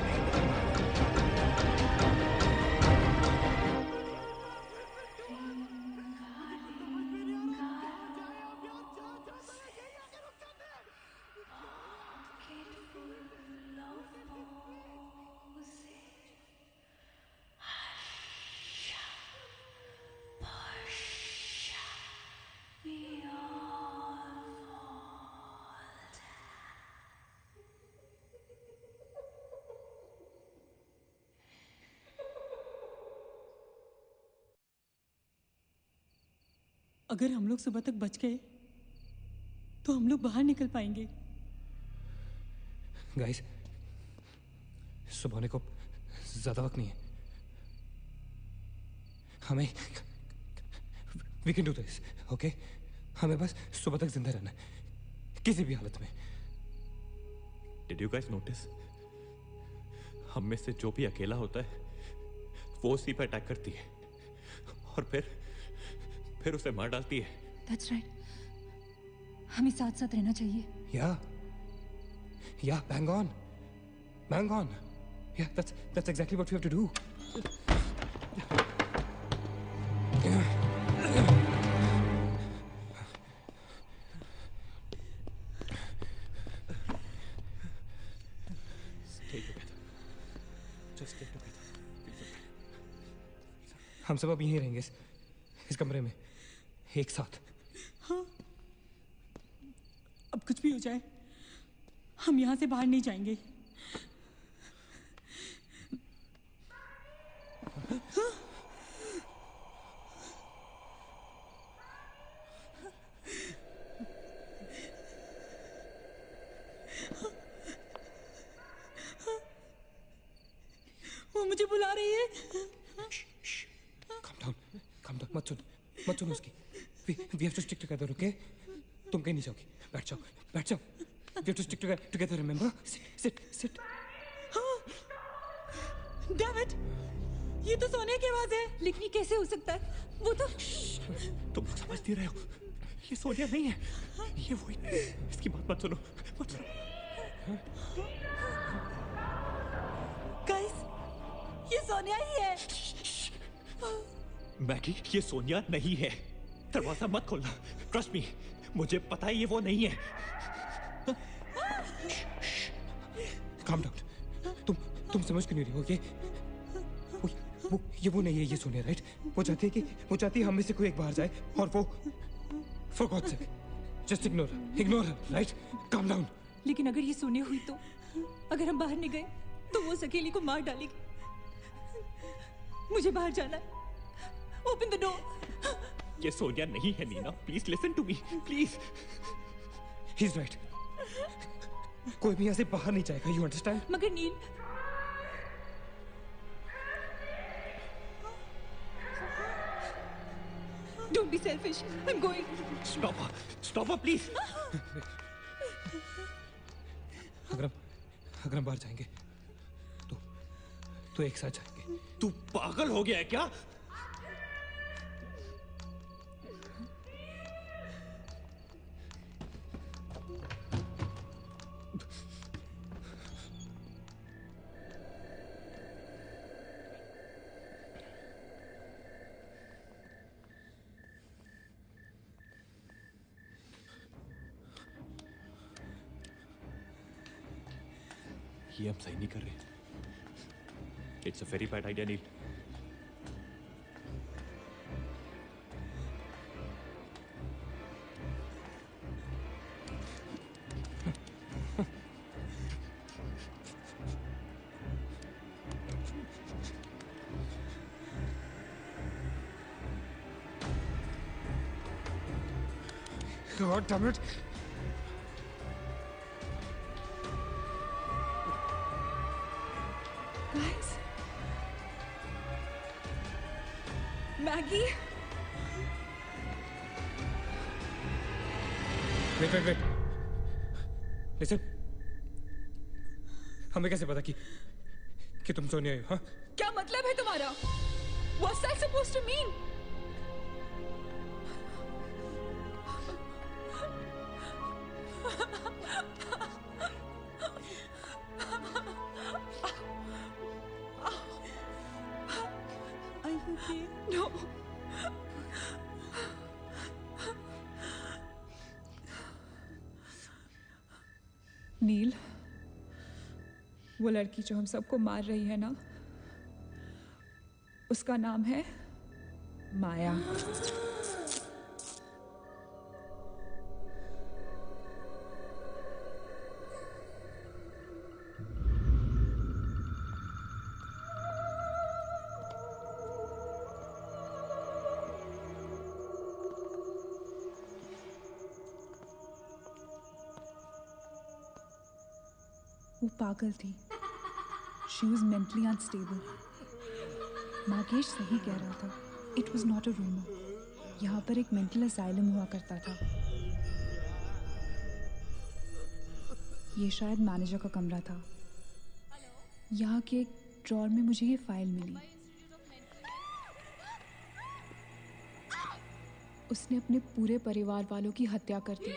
अगर हम लोग सुबह तक बच गए तो हम लोग बाहर निकल पाएंगे। गाइस, सुबह होने को ज्यादा वक्त नहीं है। हमें we can do this, okay? हमें बस सुबह तक जिंदा रहना है, किसी भी हालत में। Did you guys notice? हम में से जो भी अकेला होता है वो उसी पर अटैक करती है और फिर उसे मार डालती है। That's right. हमें साथ साथ रहना चाहिए। Yeah, bang on. Yeah, that's exactly what we have to do. Stay together. Just stay together. हम सब अब यहीं रहेंगे इस कमरे में एक साथ। हाँ, अब कुछ भी हो जाए हम यहाँ से बाहर नहीं जाएंगे। वो मुझे बुला रही है। Calm down, मत सुन उसकी। We have to stick together, okay? तुम कहीं नहीं जाओगी, बैठ जाओ। We have to stick together, remember? Sit. David, ये तो सोनिया की आवाज है। लेकिन ये कैसे हो सकता है? वो तो तुम लोग समझ नहीं रहे हो, ये सोनिया नहीं है, ये वही। इसकी बात मत सुनो। गाइस, ये सोनिया ही है। मैगी, ये सोनिया नहीं है। दरवाजा मत खोलना। ट्रस्ट मी, मुझे पता है ये वो नहीं है। Calm down. तुम समझ क्यों नहीं रही हो? वो नहीं है, ये सोनिया, राइट? वो चाहती है हम में से कोई एक बाहर जाए और वो for God's sake, just ignore her, right? Calm down. लेकिन अगर ये सोनिया हुई तो अगर हम बाहर नहीं गए तो वो सकेली को मार डालेगी। मुझे बाहर जाना है। Open the door. ये सोनिया नहीं है Neena. Please listen to me, please. He's right. कोई भी यहाँ से बाहर नहीं जाएगा, you understand? मगर नील, don't be selfish. I'm going. Stop her, please. अगर हम बाहर जाएंगे तो एक साथ जाएंगे। तू पागल हो गया है क्या? ये हम सही नहीं कर रहे। It's a very bad idea Neel. God damn it. Guys, Maggie. Wait. Listen. हमें कैसे पता कि तुम सोनिया हो? हाँ? क्या मतलब है तुम्हारा? What's that supposed to mean? Are you okay? No. नील, वो लड़की जो हम सबको मार रही है ना, उसका नाम है माया। वो पागल थी। She was mentally unstable. Nagesh सही कह रहा था। It was not a rumour. यहाँ पर एक मेंटल असाइलम हुआ करता था। ये शायद मैनेजर का कमरा था। यहाँ के एक ड्रॉर में मुझे ये फाइल मिली। उसने अपने पूरे परिवार वालों की हत्या कर दी।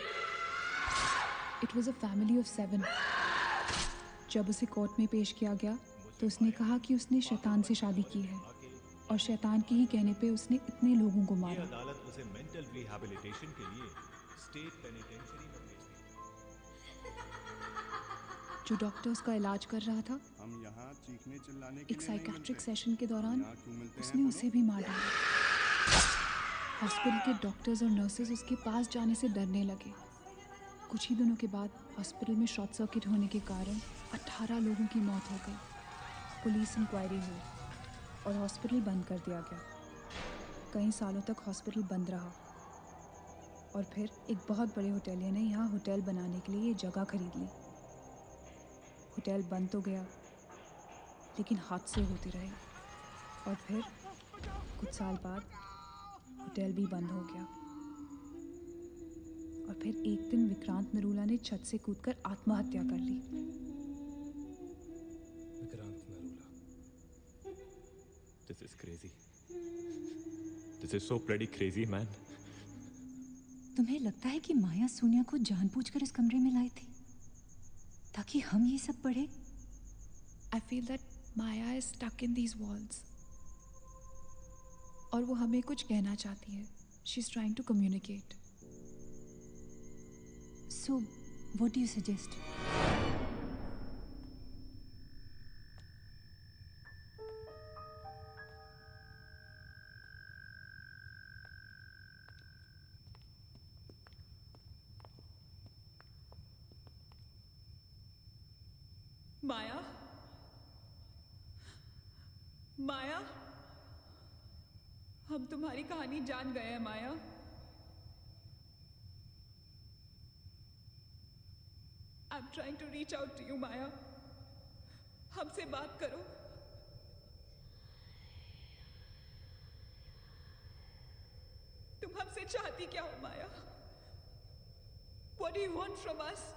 It was a family of 7। जब उसे कोर्ट में पेश किया गया तो उसने कहा कि उसने शैतान से शादी की है और शैतान के ही कहने पे उसने इतने लोगों को मारा। अदालत उसे मेंटल रिहैबिलिटेशन के लिए स्टेट पेनिटेंशियरी में भेज दी। जो डॉक्टर उसका इलाज कर रहा था, हम यहाँ चीखने चिल्लाने के एक लिए नहीं साइकेट्रिक मिलते। सेशन के दौरान यहाँ क्यों मिलते हैं उसने हम उसे भी मार डाला। हॉस्पिटल के डॉक्टर्स और नर्सेज उसके पास जाने से डरने लगे। कुछ ही दिनों के बाद हॉस्पिटल में शॉर्ट सर्किट होने के कारण 18 लोगों की मौत हो गई। पुलिस इंक्वायरी हुई और हॉस्पिटल बंद कर दिया गया। कई सालों तक हॉस्पिटल बंद रहा और फिर एक बहुत बड़े होटलियर ने यहाँ होटल बनाने के लिए ये जगह खरीद ली। होटल बंद तो गया, लेकिन हादसे होते रहे और फिर कुछ साल बाद होटल भी बंद हो गया। और फिर एक दिन विक्रांत नरूला ने छत से कूदकर आत्महत्या कर ली। Vikrant Narula. This is crazy. This is so bloody crazy, man. तुम्हें लगता है कि माया सोनिया को जानबूझकर इस कमरे में लाई थी ताकि हम ये सब पढ़े? I feel that Maya is stuck in these walls. और वो हमें कुछ कहना चाहती है। She's trying to communicate. So, what do you suggest? माया, माया, हम तुम्हारी कहानी जान गए हैं माया। I'm trying to reach out to you, माया। हमसे बात करो। तुम हमसे चाहती क्या हो माया? What do you want from us?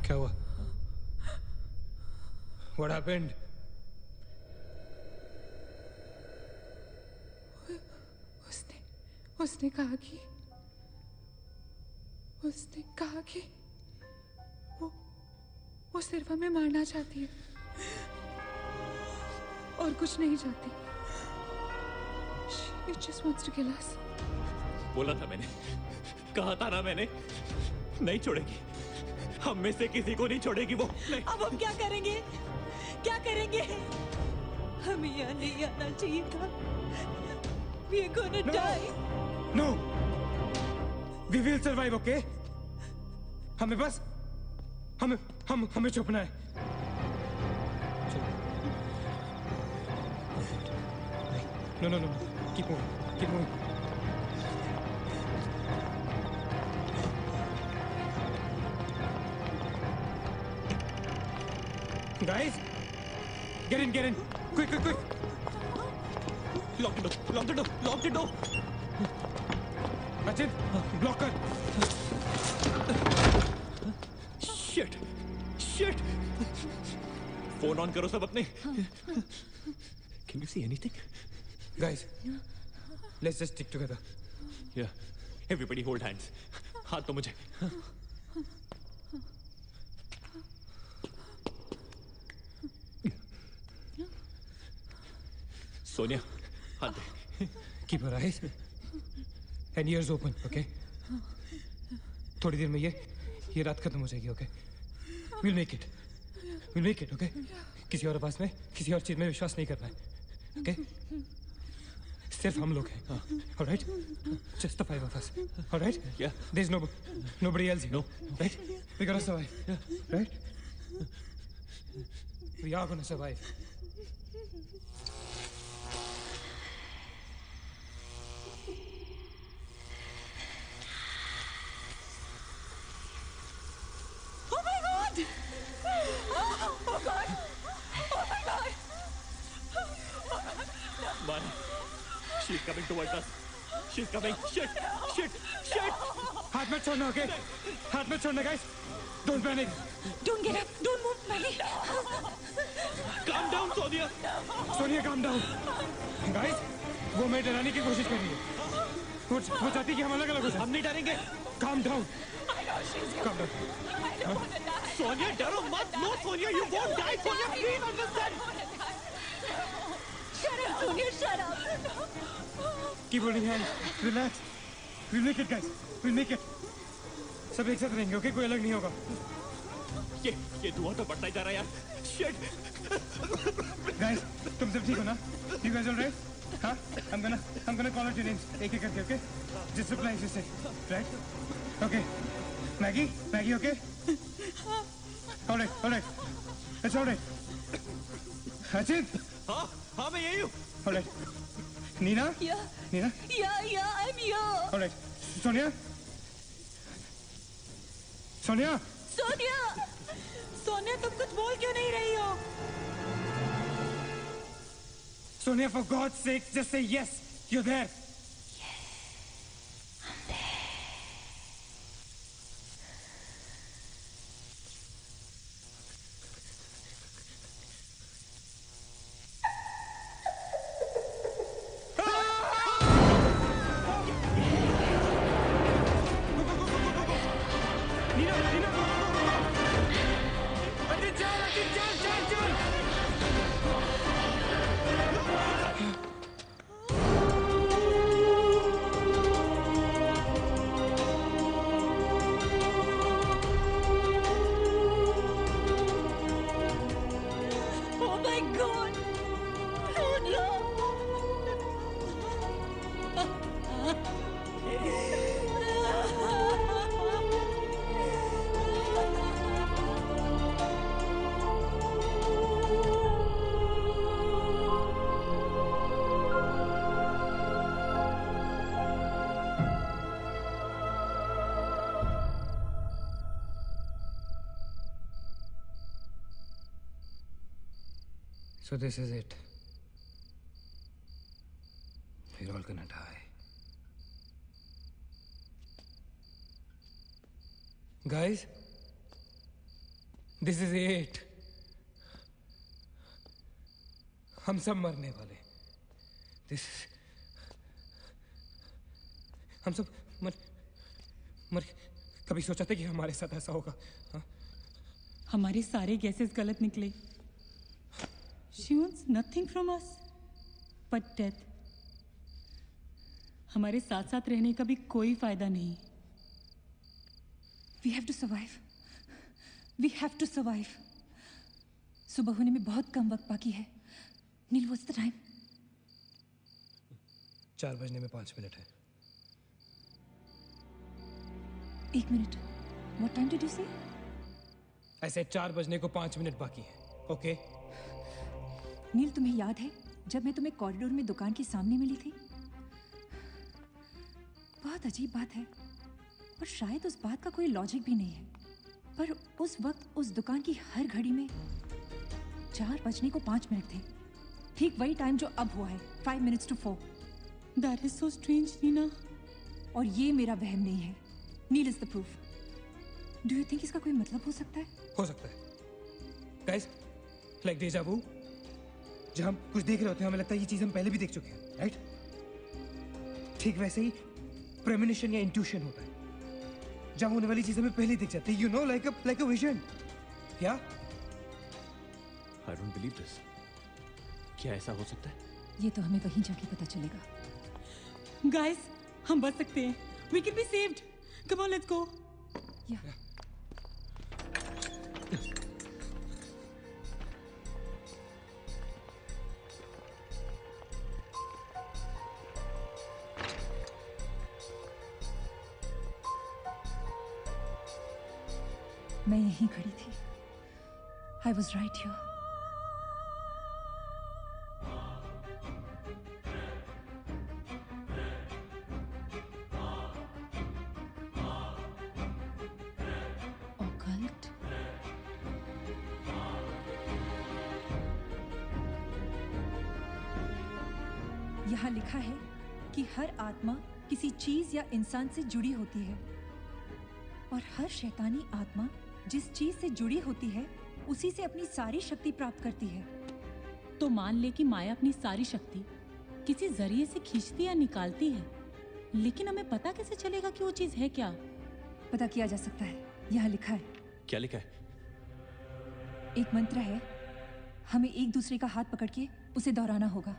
क्या हुआ? What happened? उसने कहा कि वो सिर्फ हमें मारना चाहती है और कुछ नहीं चाहती। She just wants to kill us. बोला था मैंने, कहा था ना मैंने, नहीं छोड़ेगी। हम में से किसी को नहीं छोड़ेगी वो। नहीं। अब हम क्या करेंगे? क्या करेंगे? हमें यहाँ नहीं आना चाहिए था। We are gonna die. No. We will survive, okay? हमें बस हमें छुपना है। No. Keep moving. Guys, get in. Quick. Lock the door. Ajit, block her. Phone on करो सब अपने. Can you see anything? Guys, let's just stick together. Yeah. Everybody hold hands. हाथ तो मुझे. सोनिया, हाथ दे. Keep your eyes and ears open, okay? थोड़ी देर में ये रात खत्म हो जाएगी, okay? We'll make it. We'll make it, okay? किसी और आवाज में, किसी और चीज में विश्वास नहीं करना है, okay? सिर्फ हम लोग हैं, all right? Just the 5 of us, all right? Yeah. There's nobody else here, no? Right? We gotta survive, right? We are gonna survive. Oh my God! Oh God! Oh my God! Mari, she's coming towards us. She's coming. Shit! Shit! Shit! हाथ मत छोड़ना, okay? हाथ मत छोड़ना, guys. Don't panic. Don't get up. Don't move, Maggie. Calm down, Sonia. Sonia, calm down. Guys, वो हमें डराने की कोशिश कर रही है. वो चाहती है कि हम अलग अलग हो जाएं. हम नहीं डरेंगे. Calm down. I know she's Calm down. I don't want to die. Sonia, डरो मत. No, Sonia, you won't die. Sonia, please understand. Shut up, Sonia. Shut up. Keep holding hands. Relax. We'll make it, guys. We'll make it. सब एक साथ रहेंगे, okay? कोई अलग नहीं होगा. ये धुआं तो बढ़ता ही जा रहा है यार. Shit. Guys, तुम सब ठीक हो ना? You guys all right? हाँ? I'm gonna call out your names. एक एक करके, okay? Just reply, just say, right? Okay. Maggie, okay? All right. It's all right. Achit. हाँ मैं यही हूँ. All right. Nina? Yeah. Nina? Yeah, I'm here. All right. Sonia? Sonia? Sonia तुम कुछ बोल क्यों नहीं रही हो? Sonia, for God's sake, just say yes. You're there. Oh my God! Sonia! So this is it. We're all gonna die. Guys, this is it. हम सब मरने वाले. This is... हम सब मर कभी सोचा था कि हमारे साथ ऐसा होगा? हाँ? हमारे सारे गैसेस गलत निकले. She wants nothing from us but death. हमारे साथ साथ रहने का भी कोई फायदा नहीं. We have to survive. We have to survive. सुबह होने में बहुत कम वक्त बाकी है. नील, what's the time? 4 बजने में 5 मिनट है. 1 minute. What time did you say? ऐसे 4 बजने को 5 मिनट बाकी है. Okay? नील, तुम्हें याद है जब मैं तुम्हें कॉरिडोर में दुकान के सामने मिली थी? बहुत अजीब बात है और शायद उस बात का कोई लॉजिक भी नहीं है, पर उस वक्त उस दुकान की हर घड़ी में 4 बजने को 5 मिनट थे. ठीक वही टाइम जो अब हुआ है, 5 minutes to 4. That is so strange, Neena. और ये मेरा वहम नहीं है. Neel is the proof. Do you think इसका कोई मतलब हो सकता है? हो सकता है. Guys, लाइक डेजा वू, जब हम कुछ देख रहे होते हैं हमें लगता है ये चीज हम पहले भी देख चुके हैं, राइट? ठीक वैसे ही प्रेमोनिशन या इंट्यूशन होता है, जब होने वाली चीज हमें पहले ही दिख जाती है, you know, like a vision. या I don't believe this. क्या ऐसा हो सकता है? ये तो हमें वहीं जाके पता चलेगा। गाइस, हम बच सकते हैं। We can be saved. Come on, let's go. Yeah. मैं यहीं खड़ी थी। I was right here. Occult? यहाँ लिखा है कि हर आत्मा किसी चीज या इंसान से जुड़ी होती है और हर शैतानी आत्मा जिस चीज से जुड़ी होती है उसी से अपनी सारी शक्ति प्राप्त करती है। तो मान ले कि माया अपनी सारी शक्ति किसी जरिए से खींचती या निकालती है, लेकिन हमें पता कैसे चलेगा कि वो चीज है क्या? पता किया जा सकता है, यहाँ लिखा है। क्या लिखा है? एक मंत्र है, हमें एक दूसरे का हाथ पकड़ के उसे दोहराना होगा।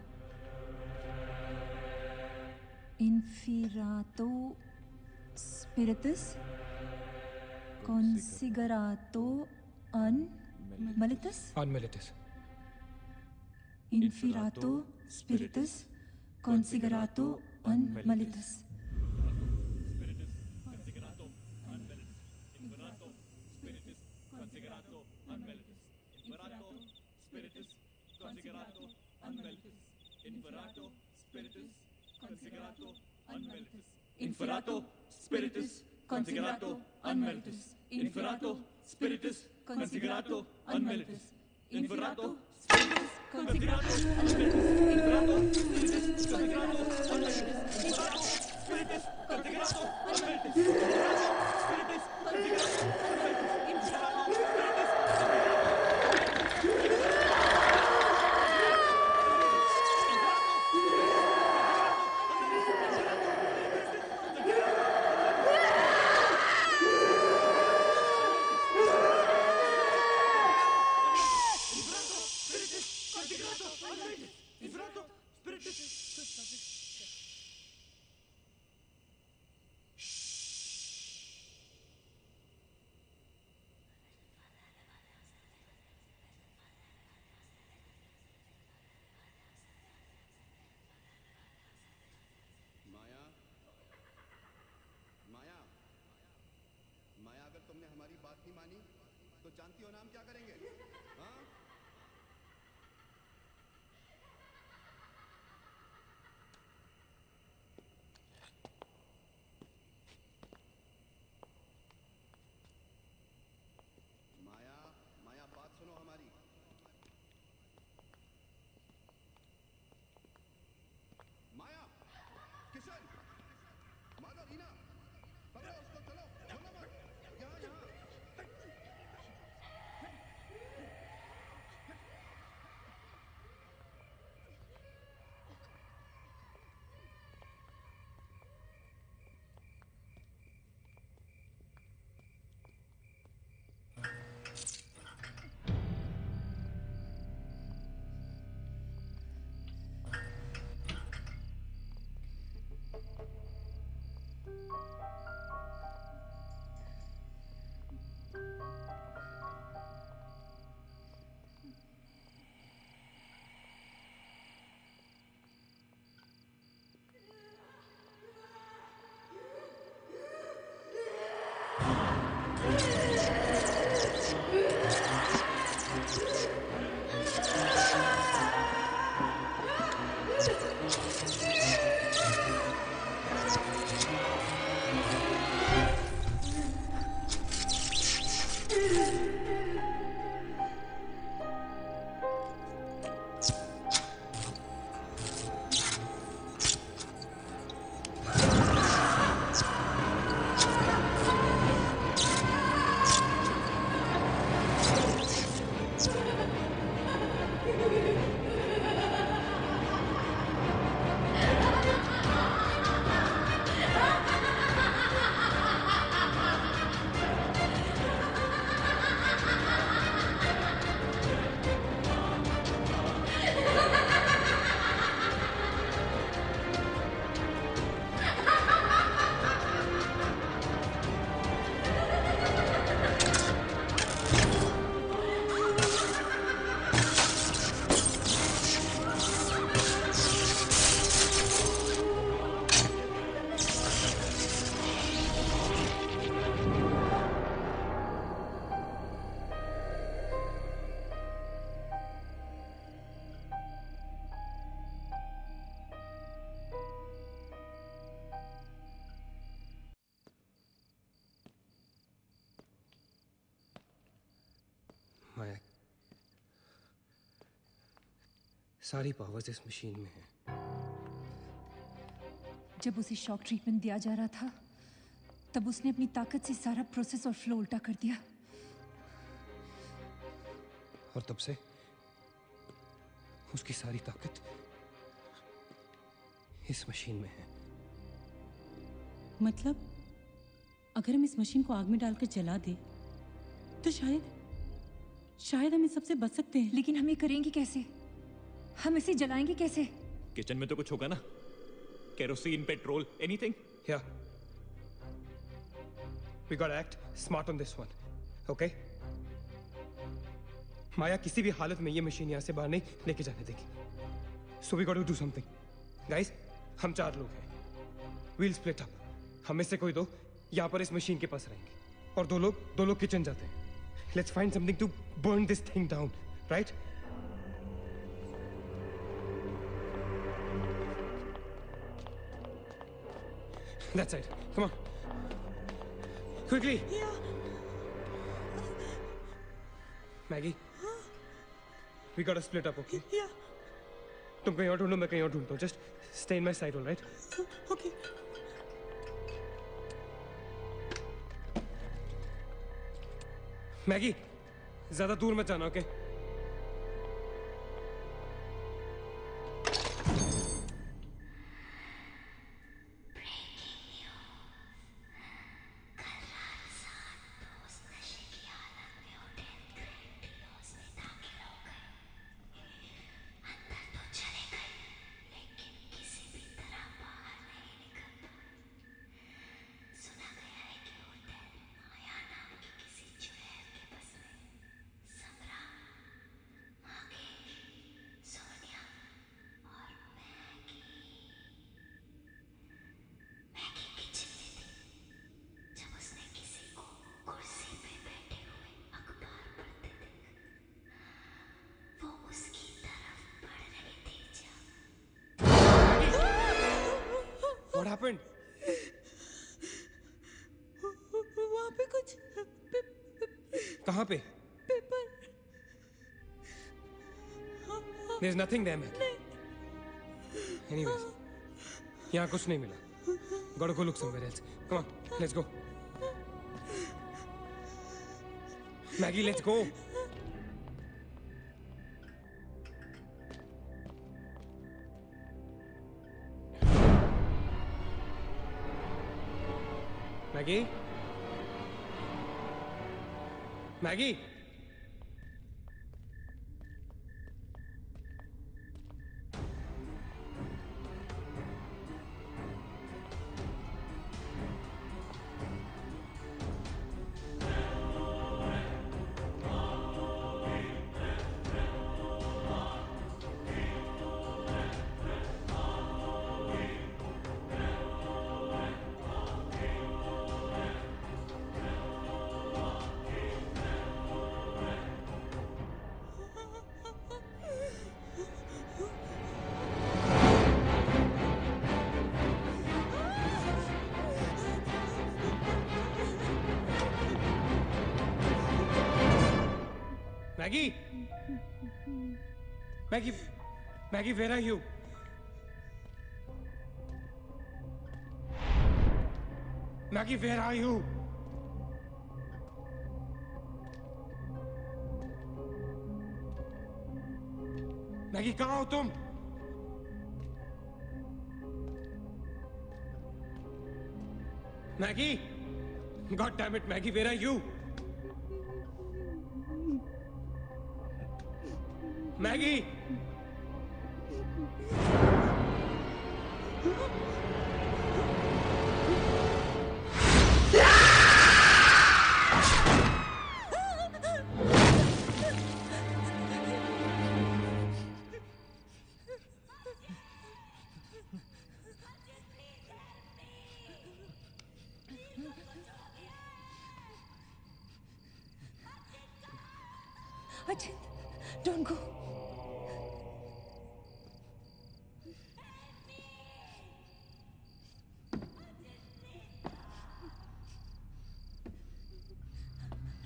इन्फिरातो स्पिरिटस कॉन्सिगरातो अनमिलिटस। अनमिलिटस। इन्फिरातो स्पिरिटस कॉन्सिगरातो अनमिलिटस। Inferato spiritus consigrato unmeritus. Inferato spiritus consigrato unmeritus. Inferato spiritus consigrato unmeritus. Inferato spiritus consigrato unmeritus. Inferato spiritus consigrato unmeritus. Inferato spiritus consigrato unmeritus. तुमने हमारी बात नहीं मानी तो जानती हो ना हम क्या करेंगे? हाँ? माया, माया बात सुनो हमारी। माया, किशन, मानो रीना, पकड़ो उसको, चलो, छोड़ो मत। यहाँ यहाँ। सारी पावर्स इस मशीन में है। जब उसे शॉक ट्रीटमेंट दिया जा रहा था तब उसने अपनी ताकत से सारा प्रोसेस और फ्लो उल्टा कर दिया। और तब से उसकी सारी ताकत इस मशीन में है। मतलब अगर हम इस मशीन को आग में डालकर जला दे तो शायद हम इस सबसे बच सकते हैं। लेकिन हम ये करेंगे कैसे? हम इसे जलाएंगे कैसे? किचन में तो कुछ होगा ना, kerosene, petrol, anything. Yeah. We gotta act smart on this one, okay? माया किसी भी हालत में ये मशीन यहाँ से बाहर नहीं लेके जाने देगी। So we gotta do something. Guys, हम 4 लोग हैं। We'll split up. हम में से कोई 2 यहाँ पर इस मशीन के पास रहेंगे और 2 लोग किचन जाते हैं। Let's find something to burn this thing down, right? That side. Come on. Quickly. Yeah. Maggie. We gotta split up, okay? Yeah. तुम कहीं और ढूंढो, मैं कहीं और ढूंढता हूँ. Just stay in my side, all right? Okay. Maggie, ज़्यादा दूर मत जाना, okay? What happened? वहाँ पे कुछ कहाँ पे? Paper. There's nothing there, man. Anyways, यहाँ कुछ नहीं मिला. Gotta go look somewhere else. Come on, let's go. Maggie, let's go. Maggie? Maggie? Maggie? Maggie, where are you? Maggie, where are you? Maggie, कहाँ हो तुम? Maggie? God damn it, Maggie, where are you? Maggie! Ajit, don't go.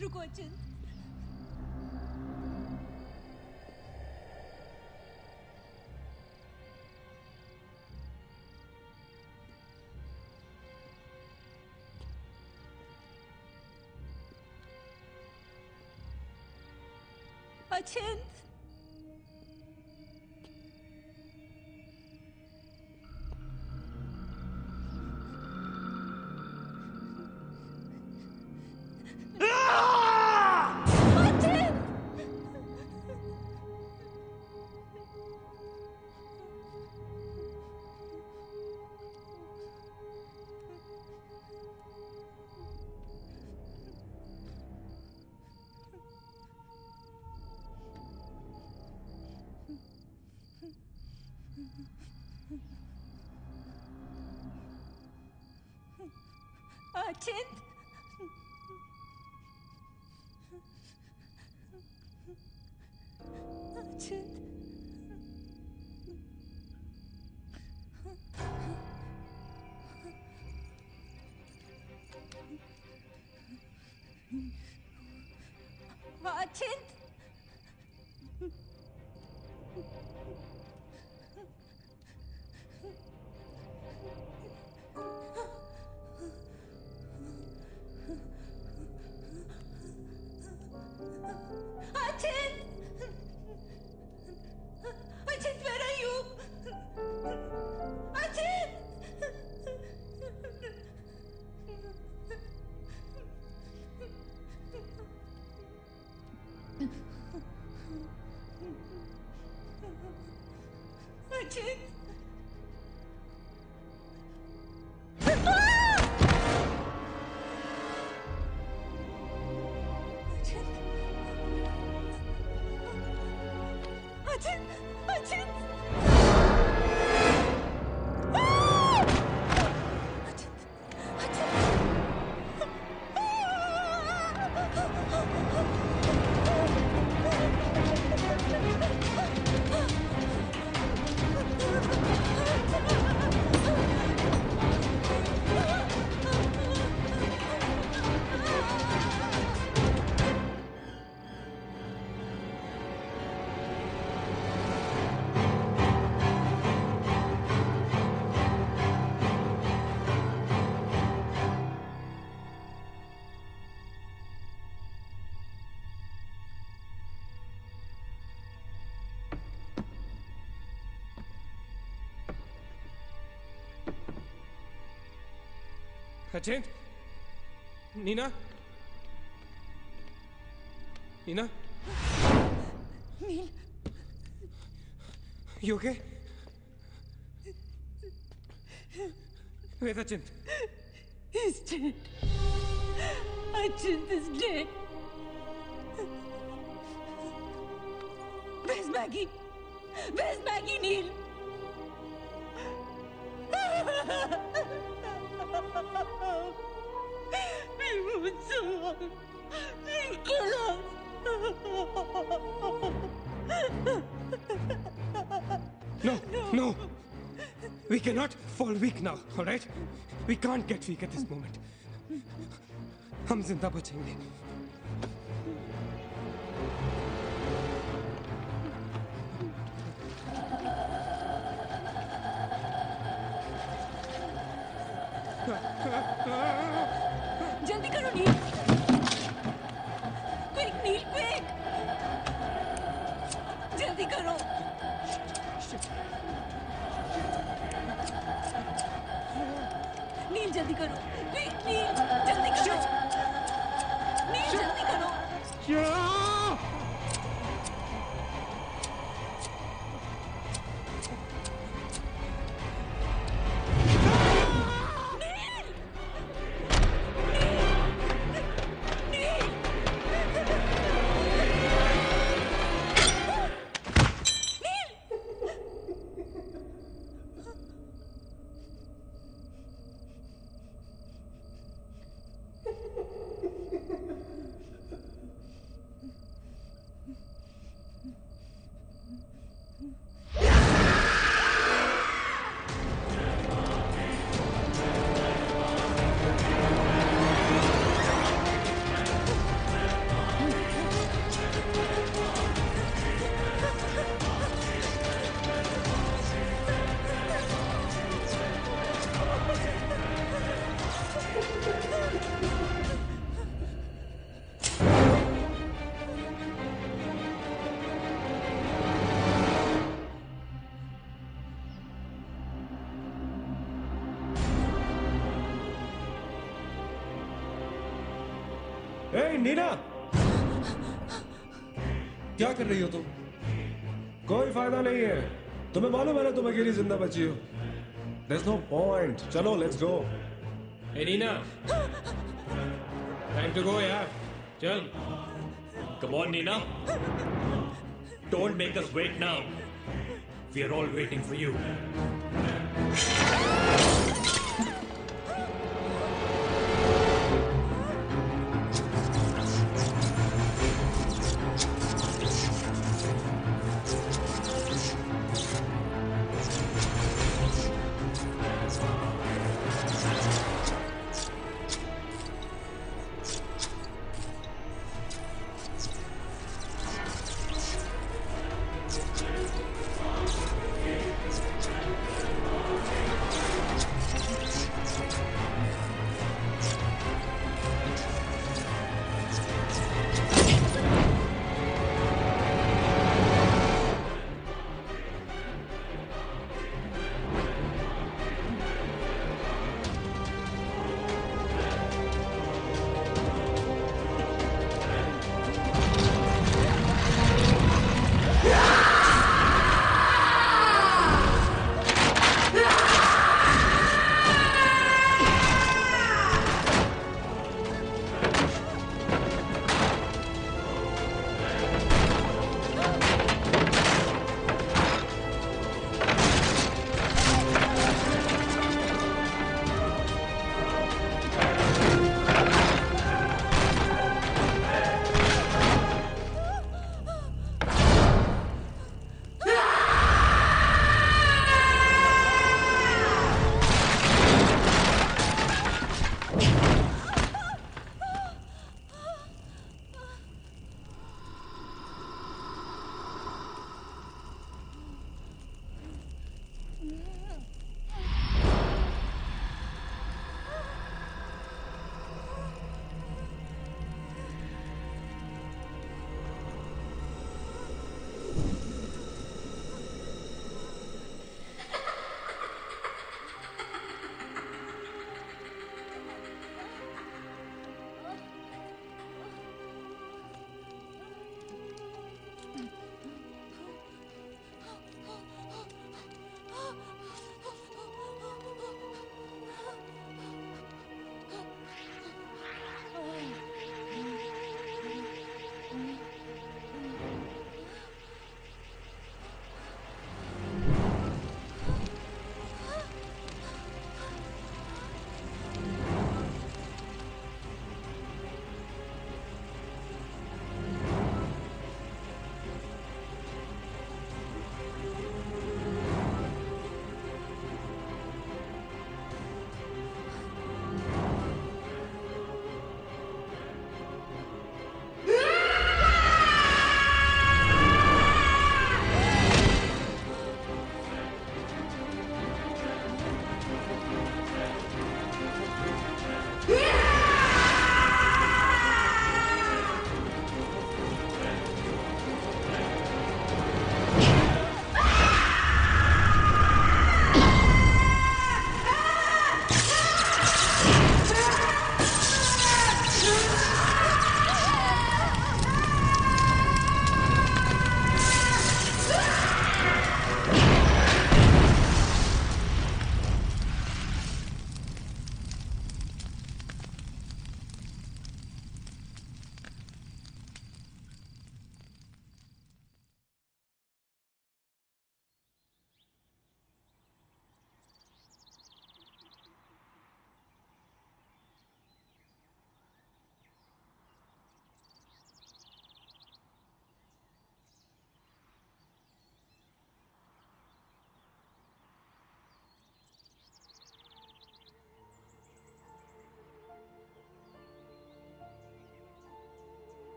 रुको अचिंत। अचिंत अचिंत अचिंत अचिंत Ajit, where are you? Ajit! Ajit! Ajit! Ajit! अचिंत Neena Neena nil You okay? Where's Achint? He's dead. Achint is dead. Where's Maggie? Where's Maggie, Neil? We moved so long. He'll kill us. No. We cannot fall weak now, all right? We can't get weak at this moment. हम जिंदा बचेंगे. जल्दी करो नील. Quick, नील, quick. जल्दी करो. नील जल्दी करो. Quick, नील जल्दी करो. नील जल्दी करो. ए नीना, क्या कर रही हो तुम? कोई फायदा नहीं है, तुम्हें मालूम है ना तुम अकेली जिंदा बची हो। There's no point. चलो let's go. Hey Neena, time to go यार, चल। Come on, Nina. Don't make us wait now. We are all waiting for you.